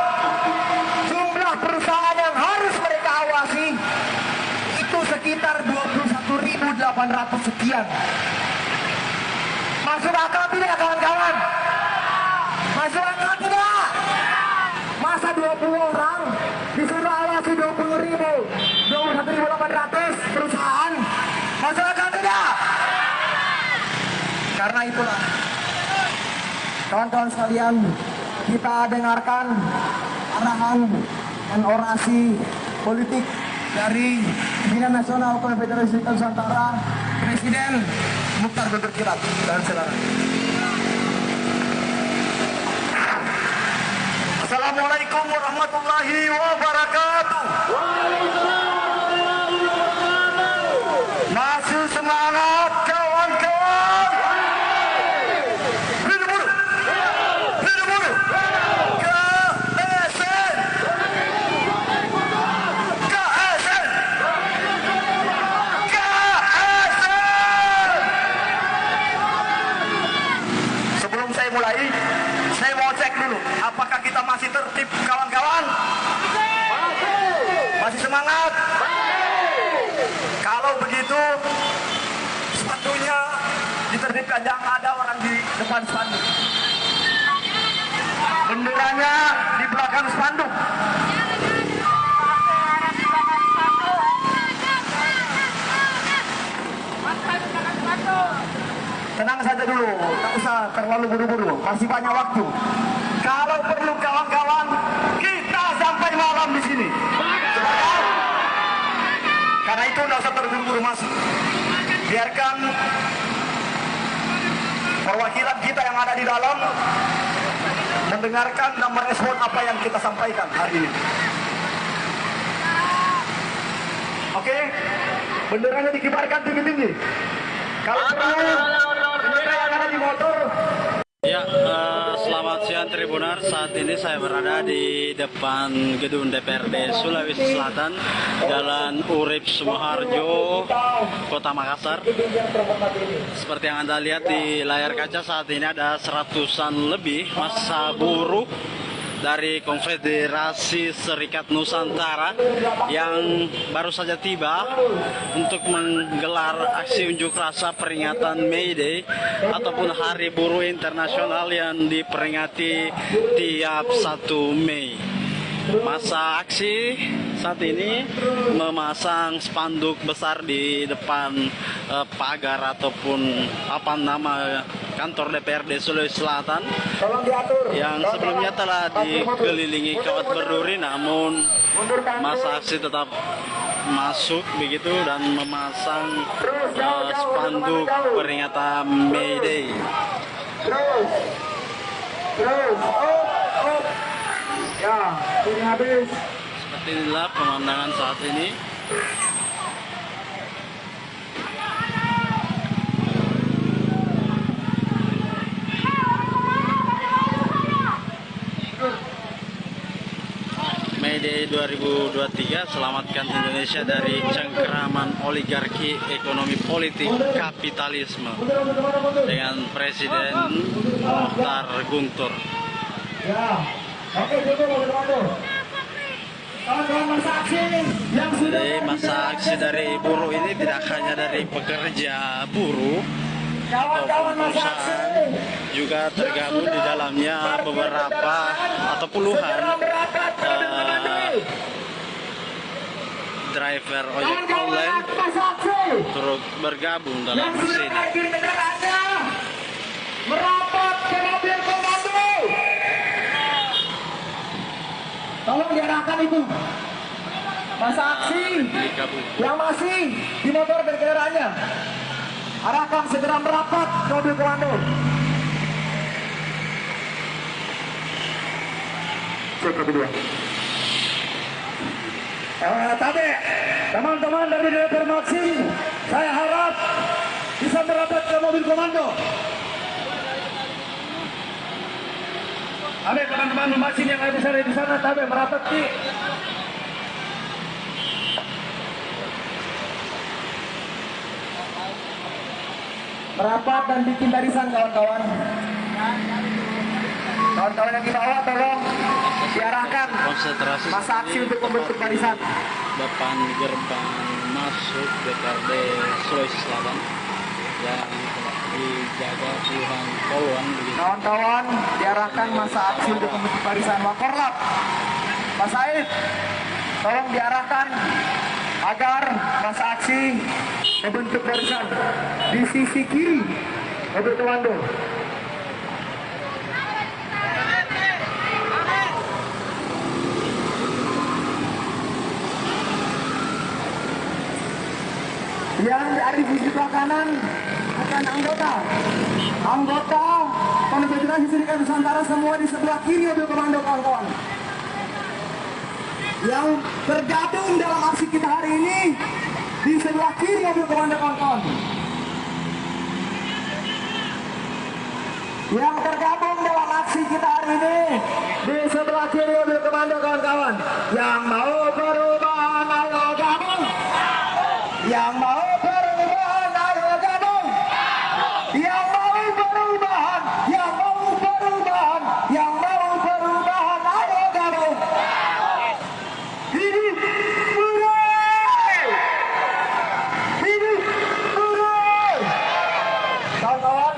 jumlah perusahaan yang harus mereka awasi itu sekitar 21.800 sekian. Masuk akal tidak kawan-kawan? Masuk akal tidak? Masa 20 orang disuruh awasi 21.800 perusahaan? Masuk akal tidak? Karena itulah kawan-kawan sekalian, kita dengarkan arahan dan orasi politik dari Pimpinan Nasional Konfederasi Nusantara, Presiden Mukhtar Berkirat dan saudara. Assalamualaikum warahmatullahi wabarakatuh. Masih semangat kawan-kawan. Hidup buruh. Hidup buruh. KSN. KSN. KSN. Sebelum saya mulai, saya mau cek dulu apakah kita masih tertib kawan-kawan? Masih semangat? Kalau begitu sepatunya ditertibkan, jangan ada orang di depan spanduk. Benderanya di belakang spanduk. Tenang saja dulu, tak usah terlalu buru-buru, masih banyak waktu. Kalau perlu kawan-kawan, kita sampai malam di sini. Karena itu tidak usah terburu-buru masuk. Biarkan perwakilan kita yang ada di dalam mendengarkan dan merespon apa yang kita sampaikan hari ini. Oke? benderanya dikibarkan tinggi-tinggi. Kalau perlu, bendera yang ada di motor. Ya, selamat siang Tribunar. Saat ini saya berada di depan gedung DPRD Sulawesi Selatan, Jalan Urip Sumoharjo, Kota Makassar. Seperti yang Anda lihat di layar kaca, saat ini ada seratusan lebih massa buruh dari Konfederasi Serikat Nusantara yang baru saja tiba untuk menggelar aksi unjuk rasa peringatan May Day ataupun Hari Buruh Internasional yang diperingati tiap 1 Mei. Masa aksi saat ini memasang spanduk besar di depan pagar ataupun apa nama kantor DPRD Sulawesi Selatan yang sebelumnya telah dikelilingi kawat berduri, namun masa aksi tetap masuk begitu dan memasang spanduk peringatan May Day. Ya, ini habis. Seperti inilah pemandangan saat ini. May Day 2023, selamatkan Indonesia dari cengkeraman oligarki ekonomi politik kapitalisme dengan Presiden Mokhtar Guntur. Ya. Oke, cukup Komando. Kawan-kawan masa aksi yang sudah Jadi masa aksi dari buruh ini tidak hanya dari pekerja buruh ataupun perusahaan, juga tergabung di dalamnya beberapa atau puluhan driver ojek online turut bergabung dalam aksi ini. Merapat ke mobil komando. Tolong diarahkan itu masa aksi yang masih di motor dan kendaraannya. Arahkan segera merapat ke mobil komando. Cek kedua. Tapi teman-teman dari DPR Maksi, saya harap bisa merapat ke mobil komando. Ada teman-teman mesin yang ada di sana, tapi merapat di merapat dan bikin barisan kawan-kawan. Kawan-kawan yang di bawah tolong diarahkan Konsentrasi masa aksi untuk membentuk barisan. Depan gerbang masuk DPRD Sulawesi Selatan yang telah dijaga puluhan poluan begitu. Kawan-kawan diarahkan masa aksi untuk membentuk barisan. Wakorlap, Pak Said, tolong diarahkan agar masa aksi membentuk barisan di sisi kiri mobil komando. Yang dari sisi sebelah kanan bukan anggota Konfederasi Serikat Nusantara, semua di sebelah kiri mobil komando kawan-kawan. Yang tergabung dalam aksi kita hari ini di sebelah kiri mobil komando kawan-kawan. Yang tergabung dalam aksi kita hari ini di sebelah kiri mobil komando kawan-kawan. Yang mau perubahan ayo gabung. Yang mau perubahan ayo gabung. Yang mau perubahan, yang mau perubahan, yang mau perubahan ayo gabung. Hidup buruh! Hidup buruh! Kawan-kawan,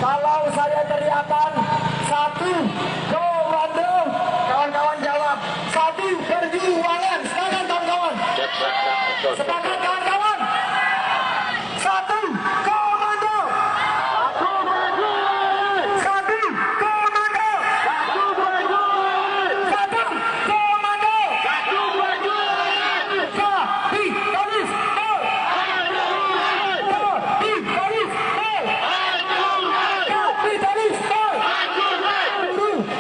kalau saya teriakan satu komando, kawan-kawan jawab satu perjuangan. Sepakat kawan-kawan? Sepakat kawan-kawan? Satu komando. Satu komando. Satu komando. Kapitalis. Kapitalis. Kapitalis. Buruh.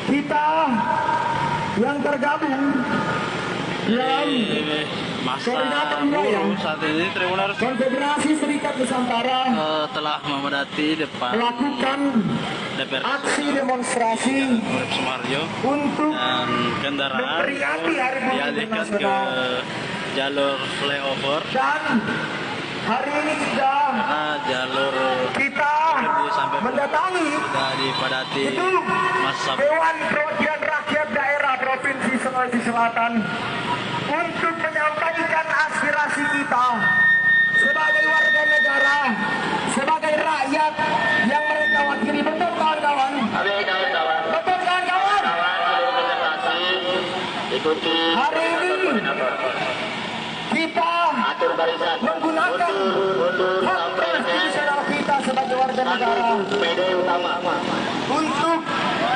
kita yang tergabung dalam masa buruh saat ini Tribuners Konfederasi Serikat Nusantara telah memadati depan melakukan DPR aksi demonstrasi Urip Sumoharjo untuk dan kendaraan memperingati Hari Buruh dialihkan ke Internasional. jalur flyover Dan hari ini juga karena jalur kita sampai mendatangi sudah dipadati gedung masa Dewan Perwakilan Rakyat Daerah Provinsi Sulawesi Selatan untuk menyampaikan aspirasi kita sebagai warga negara, sebagai rakyat yang mereka wakili. Betul kawan-kawan? Betul kawan-kawan? Hari ini kita menggunakan hak konstitusional kita sebagai warga negara untuk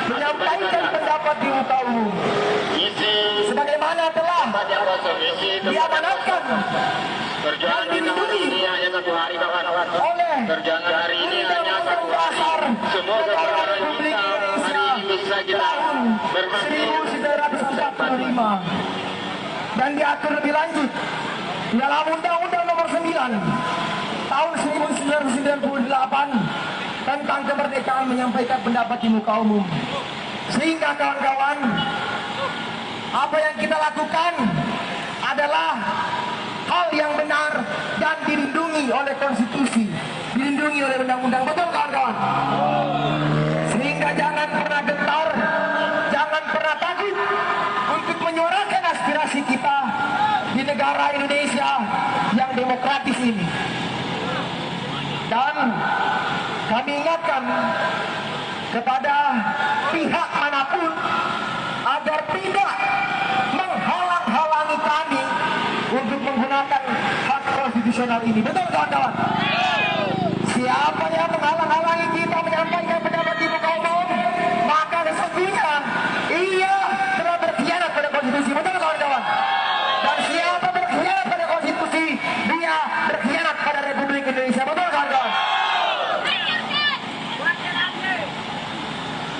menyampaikan pendapat di muka umum sebagaimana telah diamanatkan dan dilindungi oleh Undang-Undang Dasar Negara Republik Indonesia tahun 1945 dan diatur lebih lanjut dalam Undang-Undang Nomor 9 tahun 1998 tentang kemerdekaan menyampaikan pendapat di muka umum. Sehingga kawan-kawan, apa yang kita lakukan adalah hal yang benar dan dilindungi oleh konstitusi, dilindungi oleh undang-undang. Betul kawan-kawan? Sehingga jangan pernah gentar, jangan pernah takut untuk menyuarakan aspirasi kita di negara Indonesia yang demokratis ini. Dan kami ingatkan kepada pihak manapun agar tidak menghalang-halangi kami untuk menggunakan hak konstitusional ini. Betul kawan-kawan? Siapa yang menghalang-halangi kita menyampaikan pendapat di muka umum, maka sesungguhnya ia telah berkhianat pada konstitusi. Betul kawan-kawan? Dan siapa berkhianat pada konstitusi, dia berkhianat pada Republik Indonesia. Betul kawan-kawan?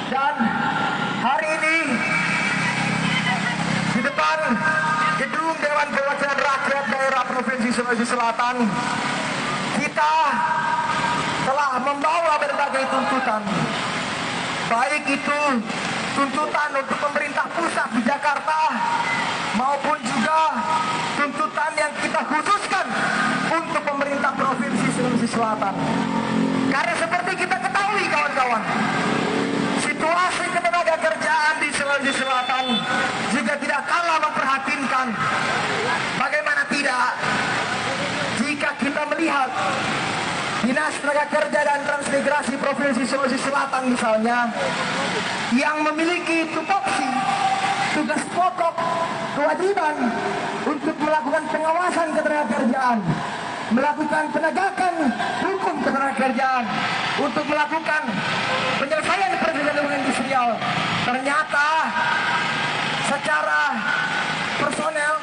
Dan hari ini di depan gedung Dewan Perwakilan Rakyat Daerah Provinsi Sulawesi Selatan, kita telah membawa berbagai tuntutan, baik itu tuntutan untuk pemerintah pusat di Jakarta maupun juga tuntutan yang kita khususkan untuk pemerintah Provinsi Sulawesi Selatan. Karena seperti kita ketahui kawan-kawan, situasi ketenagakerjaan di Sulawesi Selatan juga tidak kalah memprihatinkan. Bagaimana tidak, jika kita melihat Dinas Tenaga Kerja dan Transmigrasi Provinsi Sulawesi Selatan misalnya, yang memiliki tupoksi tugas pokok kewajiban untuk melakukan pengawasan ketenagakerjaan, melakukan penegakan hukum ketenagakerjaan, untuk melakukan penyelesaian persoalan industrial, ternyata secara personel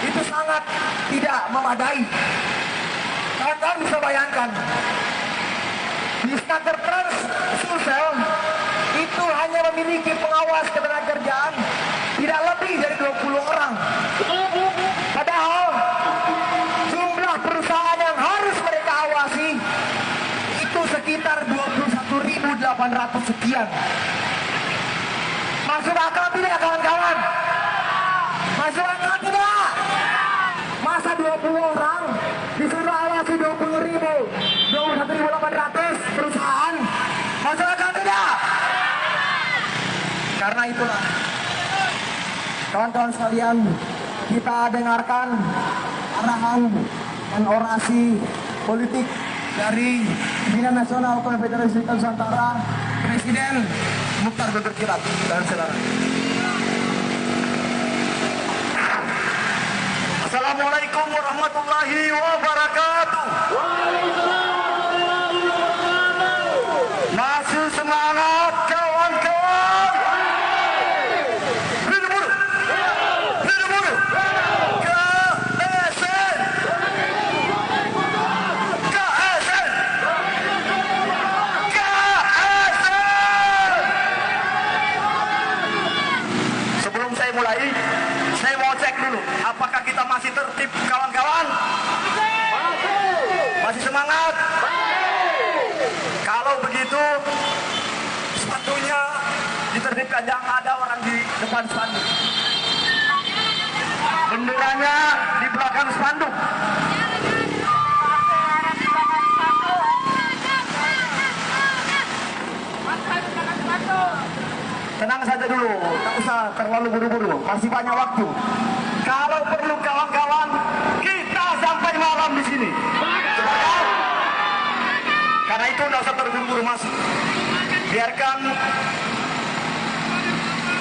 itu sangat tidak memadai. Kalian bisa bayangkan, di Snaker Trans Sulsel itu hanya memiliki pengawas ketenagakerjaan tidak lebih dari 20 orang. Padahal jumlah perusahaan yang harus mereka awasi itu sekitar 21.800 sekian. Masuk akal tidak kawan-kawan? Masuk akal tidak? Masa 20 orang disuruh awasi 21.800 perusahaan? Masuk akal tidak? Karena itulah kawan-kawan sekalian, kita dengarkan arahan dan orasi politik dari Pimpinan Nasional Konfederasi Serikat Nusantara, Presiden Mukhtar Berkirat dan saudara. Assalamualaikum warahmatullahi wabarakatuh. Masih semangat kawan-kawan. Hidup buruh. Hidup buruh. KSN. KSN. KSN. mulai, saya mau cek dulu, apakah kita masih tertib kawan-kawan? Masih semangat? Kalau begitu, sepatunya ditertibkan, jangan ada orang di depan spanduk. Benderanya di belakang spanduk. Tenang saja dulu, tak usah terlalu buru-buru, masih banyak waktu. Kalau perlu kawan-kawan, kita sampai malam di sini. Sepakat? Karena itu tidak usah terburu-buru masuk. Biarkan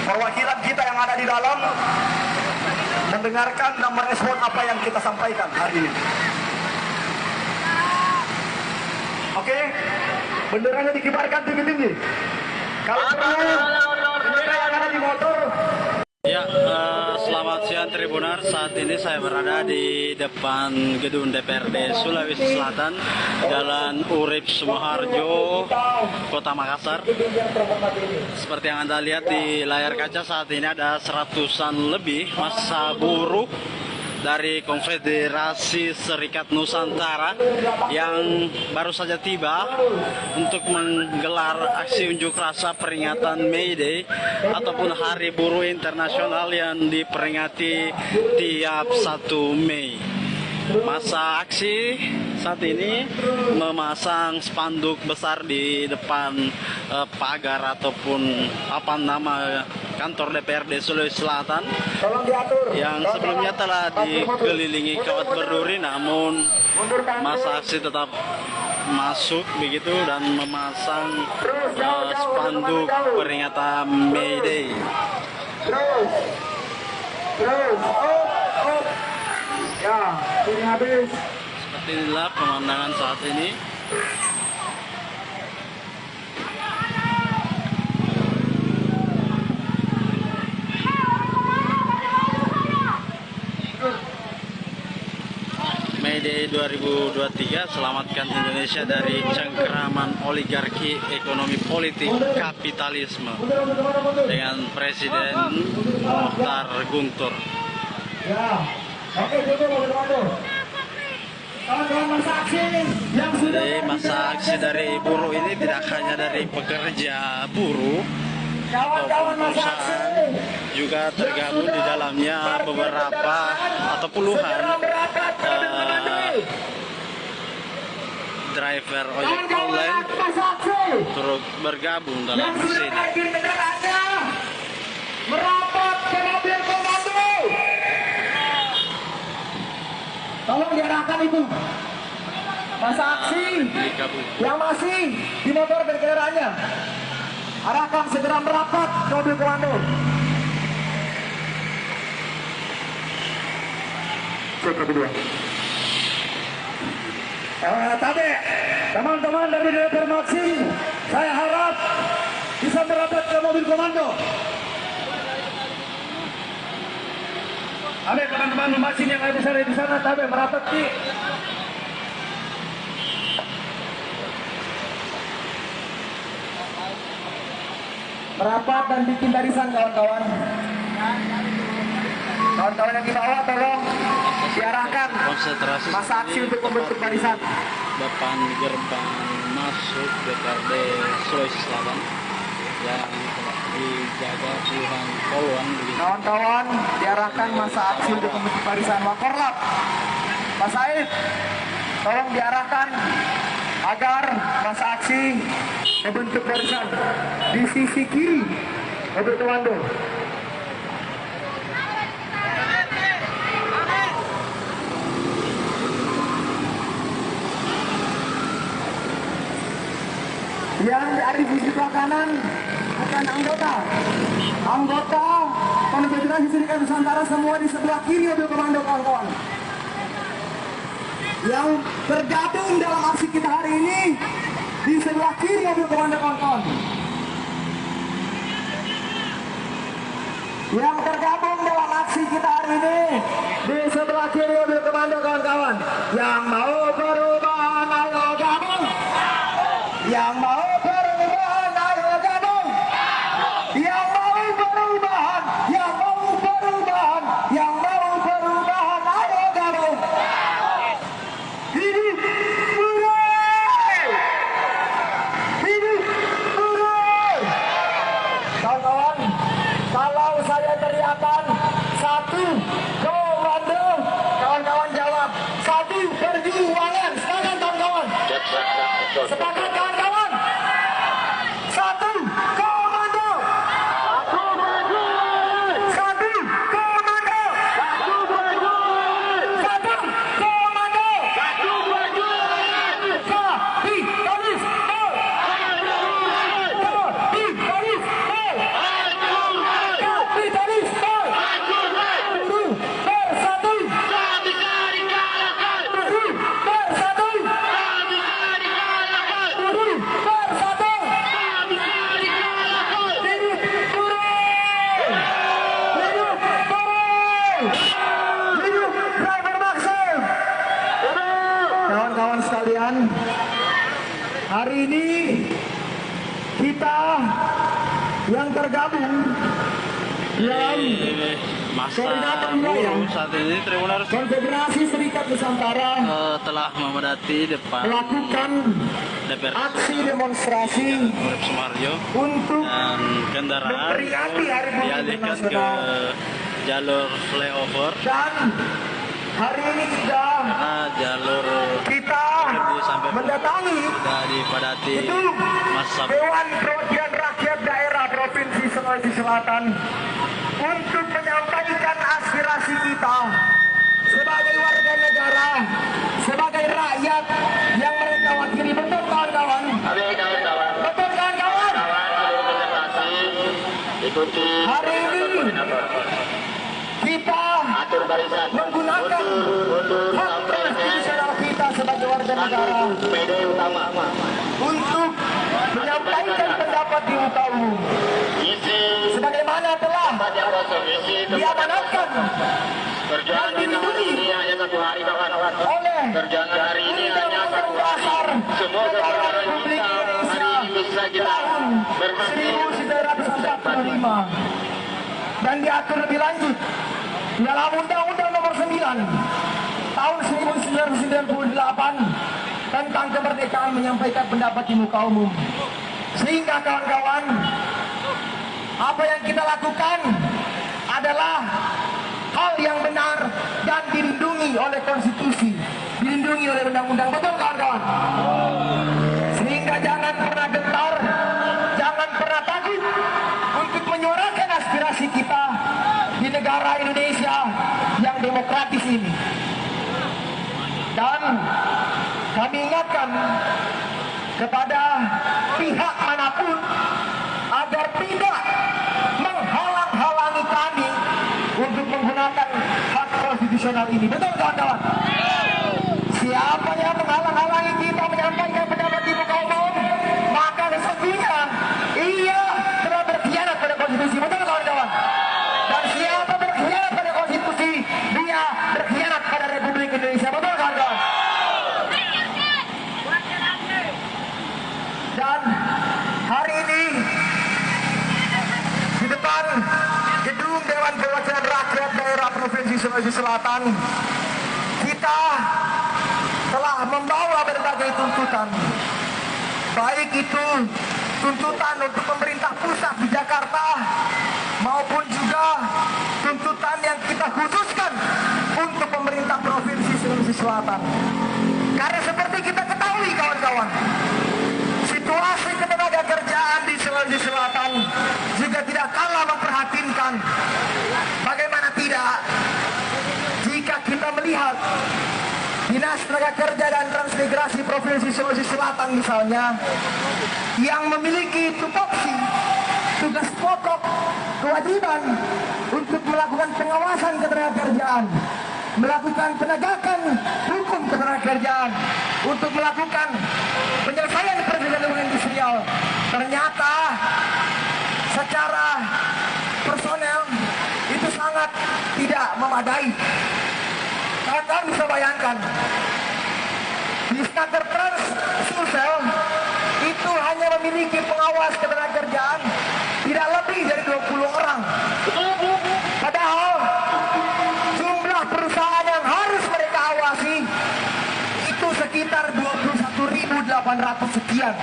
perwakilan kita yang ada di dalam mendengarkan dan merespon apa yang kita sampaikan hari ini. Oke, benderanya dikibarkan tinggi-tinggi. Kalau perlu, bendera yang ada di motor. Ya, selamat siang Tribunar. Saat ini saya berada di depan gedung DPRD Sulawesi Selatan, Jalan Urip Sumoharjo, Kota Makassar. Seperti yang Anda lihat di layar kaca, saat ini ada seratusan lebih massa buruh dari Konfederasi Serikat Nusantara yang baru saja tiba untuk menggelar aksi unjuk rasa peringatan May Day ataupun Hari Buruh Internasional yang diperingati tiap 1 Mei. Masa aksi saat ini memasang spanduk besar di depan pagar ataupun apa nama kantor DPRD Sulawesi Selatan yang sebelumnya telah dikelilingi kawat berduri, namun masa aksi tetap masuk begitu dan memasang spanduk peringatan May Day. Ya, ini habis. Seperti inilah pemandangan saat ini. May Day 2023, selamatkan Indonesia dari cengkeraman oligarki ekonomi politik kapitalisme dengan Presiden Mokhtar Guntur. Ya. Oke, Jadi masa aksi dari buruh ini tidak hanya dari pekerja buruh ataupun perusahaan, juga tergabung di dalamnya beberapa atau puluhan driver ojek online turut bergabung dalam aksi ini. Merapat ke mobil komando. Tolong diarahkan itu masa aksi yang masih di motor dan kendaraannya. Arahkan segera merapat ke mobil komando. Cek kedua. Tapi teman-teman dari DPR Maxim, saya harap bisa merapat ke mobil komando. Ada teman-teman mesin yang ada di sana, tapi merapat di merapat dan bikin barisan kawan-kawan. Kawan-kawan yang di bawah tolong diarahkan masa aksi untuk membentuk barisan. Depan gerbang masuk DPRD Sulawesi Selatan yang dijaga puluhan poluan. Kawan-kawan diarahkan masa aksi untuk membentuk barisan. Wakorlap, Pak Said, tolong diarahkan agar masa aksi membentuk barisan di sisi kiri mobil komando. Yang ada di sisi sebelah kanan bukan anggota Konfederasi Serikat Nusantara, semua di sebelah kiri mobil komando kawan-kawan. Yang tergabung dalam aksi kita hari ini di sebelah kiri mobil komando kawan-kawan. Yang tergabung dalam aksi kita hari ini di sebelah kiri mobil komando kawan-kawan. Yang mau perubahan ayo gabung. Yang mau perubahan ayo gabung. Yang mau perubahan, yang mau Kalau saya teriakan satu komando, kawan-kawan jawab satu perjuangan. Sepakat kawan-kawan? Sepakat kawan-kawan? Satu komando. Satu komando. Satu komando. Kapitalis. Kapitalis. Kapitalis. Buruh bersatu. Buruh bersatu. Buruh bersatu. Hidup buruh. Hidup buruh. Hidup driver Maxim. Kawan-kawan sekalian, hari ini kita yang tergabung dalam Masa koordinator wilayah buruh saat ini Tribuners Konfederasi Serikat Nusantara telah memadati depan melakukan DPR aksi demonstrasi Urip Sumoharjo untuk dan kendaraan memperingati Hari Buruh dialihkan ke Internasional. jalur flyover Dan hari ini juga karena jalur kita sampai mendatangi sudah dipadati itu masa Dewan Perwakilan Rakyat Daerah Provinsi Sulawesi Selatan untuk menyampaikan aspirasi kita sebagai warga negara, sebagai rakyat yang mereka wakili. Betul kawan-kawan? Betul kawan-kawan? Hari ini kita menggunakan hak konstitusional kita sebagai warga negara untuk menyampaikan pendapat di muka umum sebagaimana telah diamanatkan dan dilindungi oleh Undang-Undang Dasar Negara Republik Indonesia tahun 1945 dan diatur lebih lanjut dalam Undang-Undang Nomor 9 tahun 1998 tentang kemerdekaan menyampaikan pendapat di muka umum. Sehingga kawan-kawan, apa yang kita lakukan adalah hal yang benar dan dilindungi oleh konstitusi, dilindungi oleh undang-undang. Betul kawan-kawan? Sehingga jangan pernah gentar, jangan pernah takut untuk menyuarakan aspirasi kita di negara Indonesia yang demokratis ini. Dan kami ingatkan kepada pihak manapun agar tidak menghalang-halangi kami untuk menggunakan hak konstitusional ini. Betul kawan-kawan? Siapa yang menghalang-halangi kita menyampaikan pendapat di muka umum, maka sesungguhnya ia telah berkhianat pada konstitusi. Betul kawan-kawan? Dan siapa berkhianat pada konstitusi, dia berkhianat pada Republik Indonesia. Betul kawan-kawan? Dan hari ini di depan gedung Dewan Perwakilan Rakyat Daerah Provinsi Sulawesi Selatan, kita telah membawa berbagai tuntutan, baik itu tuntutan untuk pemerintah pusat di Jakarta maupun juga tuntutan yang kita khususkan untuk pemerintah Provinsi Sulawesi Selatan. Karena seperti kita ketahui kawan-kawan, situasi ketenaga kerjaan di Sulawesi Selatan juga tidak kalah memprihatinkan. Bagaimana tidak jika kita melihat Dinas Tenaga Kerja dan Transmigrasi Provinsi Sulawesi Selatan misalnya, yang memiliki tupoksi tugas pokok kewajiban untuk melakukan pengawasan ketenagakerjaan, melakukan penegakan hukum ketenagakerjaan, untuk melakukan penyelesaian perjanjian industrial, ternyata secara personel itu sangat tidak memadai. Kalian bisa bayangkan, di Snaker Trans Sulsel itu hanya memiliki pengawas ketenagakerjaan tidak lebih dari 20 orang. Padahal jumlah perusahaan yang harus mereka awasi itu sekitar 21.800 sekian.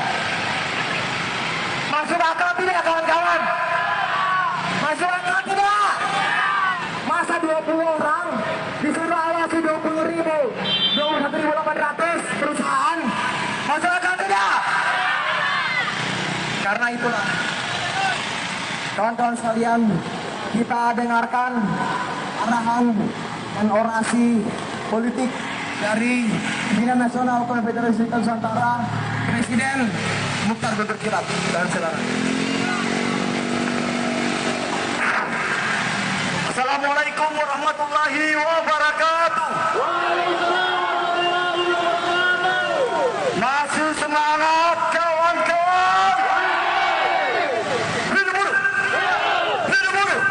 Masuk akal tidak kawan-kawan? Masuk Masukkan tidak? Masa 20 orang disuruh awasi 20.000, 21.800 perusahaan. Masukkan tidak? Karena itulah, kawan-kawan sekalian, kita dengarkan arahan dan orasi politik dari Pimpinan Nasional Konfederasi Nusantara, Presiden Mukhtar Guntur Kilat dan saudara. Assalamualaikum warahmatullahi wabarakatuh. Masih semangat kawan-kawan. Hidup buruh. Hidup buruh.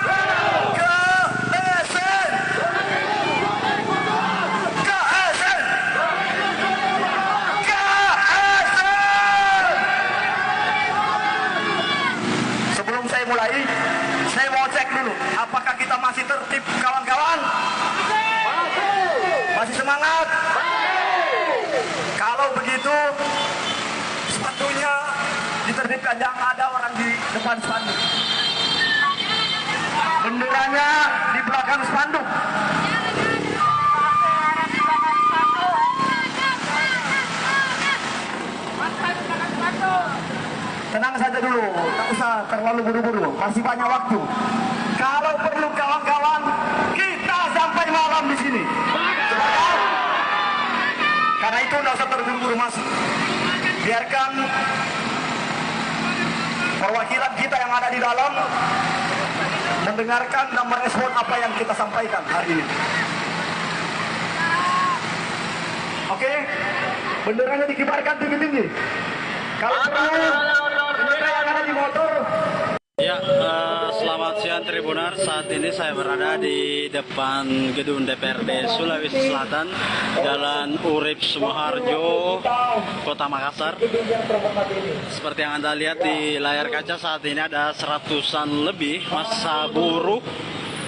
KSN. KSN. KSN. Sebelum saya mulai, saya mau cek dulu, apakah kita masih tertib, kawan-kawan? Masih semangat? Kalau begitu, sepatunya ditertibkan, jangan ada orang di depan spanduk. Benderanya di belakang spanduk. Tenang saja dulu, tak usah terlalu buru-buru, masih banyak waktu. Kalau perlu kawan-kawan, kita sampai malam di sini. Sepakat? Karena itu tidak usah terburu-buru masuk. Biarkan perwakilan kita yang ada di dalam mendengarkan dan merespon apa yang kita sampaikan hari ini. Oke, benderanya dikibarkan tinggi-tinggi. Kalau perlu, bendera yang ada di motor. Ya, selamat siang Tribunar. Saat ini saya berada di depan gedung DPRD Sulawesi Selatan, Jalan Urip Sumoharjo, Kota Makassar. Seperti yang Anda lihat di layar kaca, saat ini ada seratusan lebih massa buruh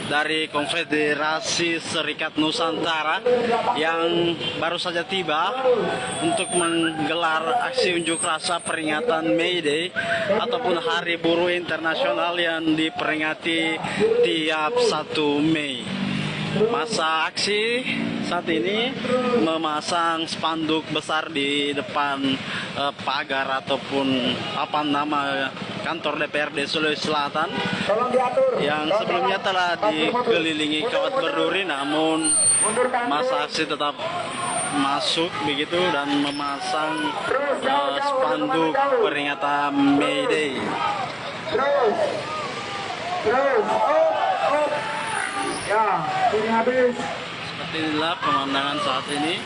dari Konfederasi Serikat Nusantara yang baru saja tiba untuk menggelar aksi unjuk rasa peringatan May Day ataupun Hari Buruh Internasional yang diperingati tiap 1 Mei. Masa aksi saat ini memasang spanduk besar di depan pagar ataupun apa nama kantor DPRD Sulawesi Selatan yang sebelumnya telah dikelilingi kawat berduri, namun masa aksi tetap masuk begitu dan memasang spanduk peringatan May Day. Ya, ini habis. Seperti inilah pemandangan saat ini.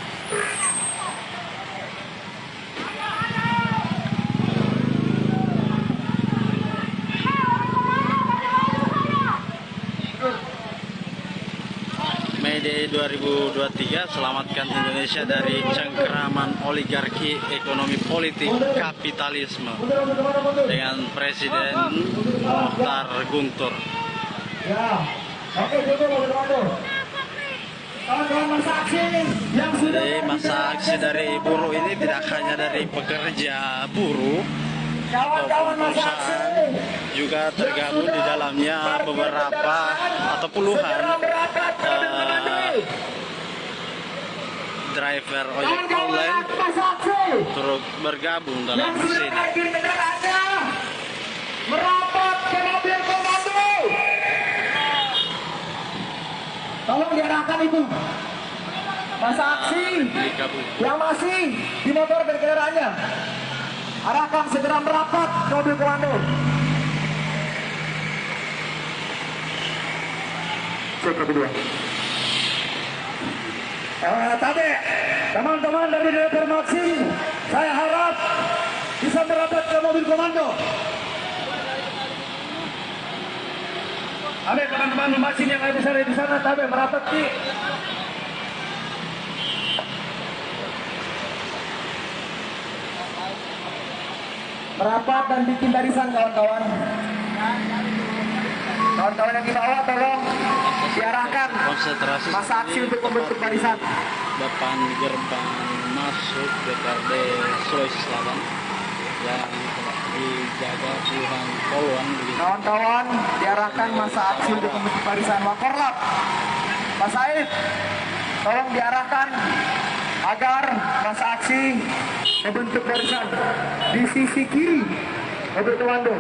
May Day 2023, selamatkan Indonesia dari cengkeraman oligarki ekonomi politik kapitalisme dengan Presiden Mukhtar Guntur. Ya. Oke, jadi masa aksi dari buruh ini tidak hanya dari pekerja buruh ataupun perusahaan, juga tergabung di dalamnya beberapa atau puluhan driver ojek online turut bergabung dalam aksi ini. Merapat ke mobil komando. Tolong diarahkan itu masa aksi yang masih di motor dan kendaraannya. Arahkan segera merapat ke mobil komando. Cek kedua. Tadi teman-teman dari DPR Maxim, saya harap bisa merapat ke mobil komando. Ada teman-teman Maxim yang bisa di sana, tapi merapat di merapat dan bikin barisan, kawan-kawan. Kawan-kawan yang di bawah tolong diarahkan konsentrasi masa aksi untuk membentuk barisan. Depan gerbang masuk DPRD Sulawesi Selatan yang telah dijaga puluhan poluan. Kawan-kawan, diarahkan masa aksi untuk membentuk barisan Wakorlap. Pak Said, tolong diarahkan agar masa aksi membentuk barisan di sisi kiri mobil komando.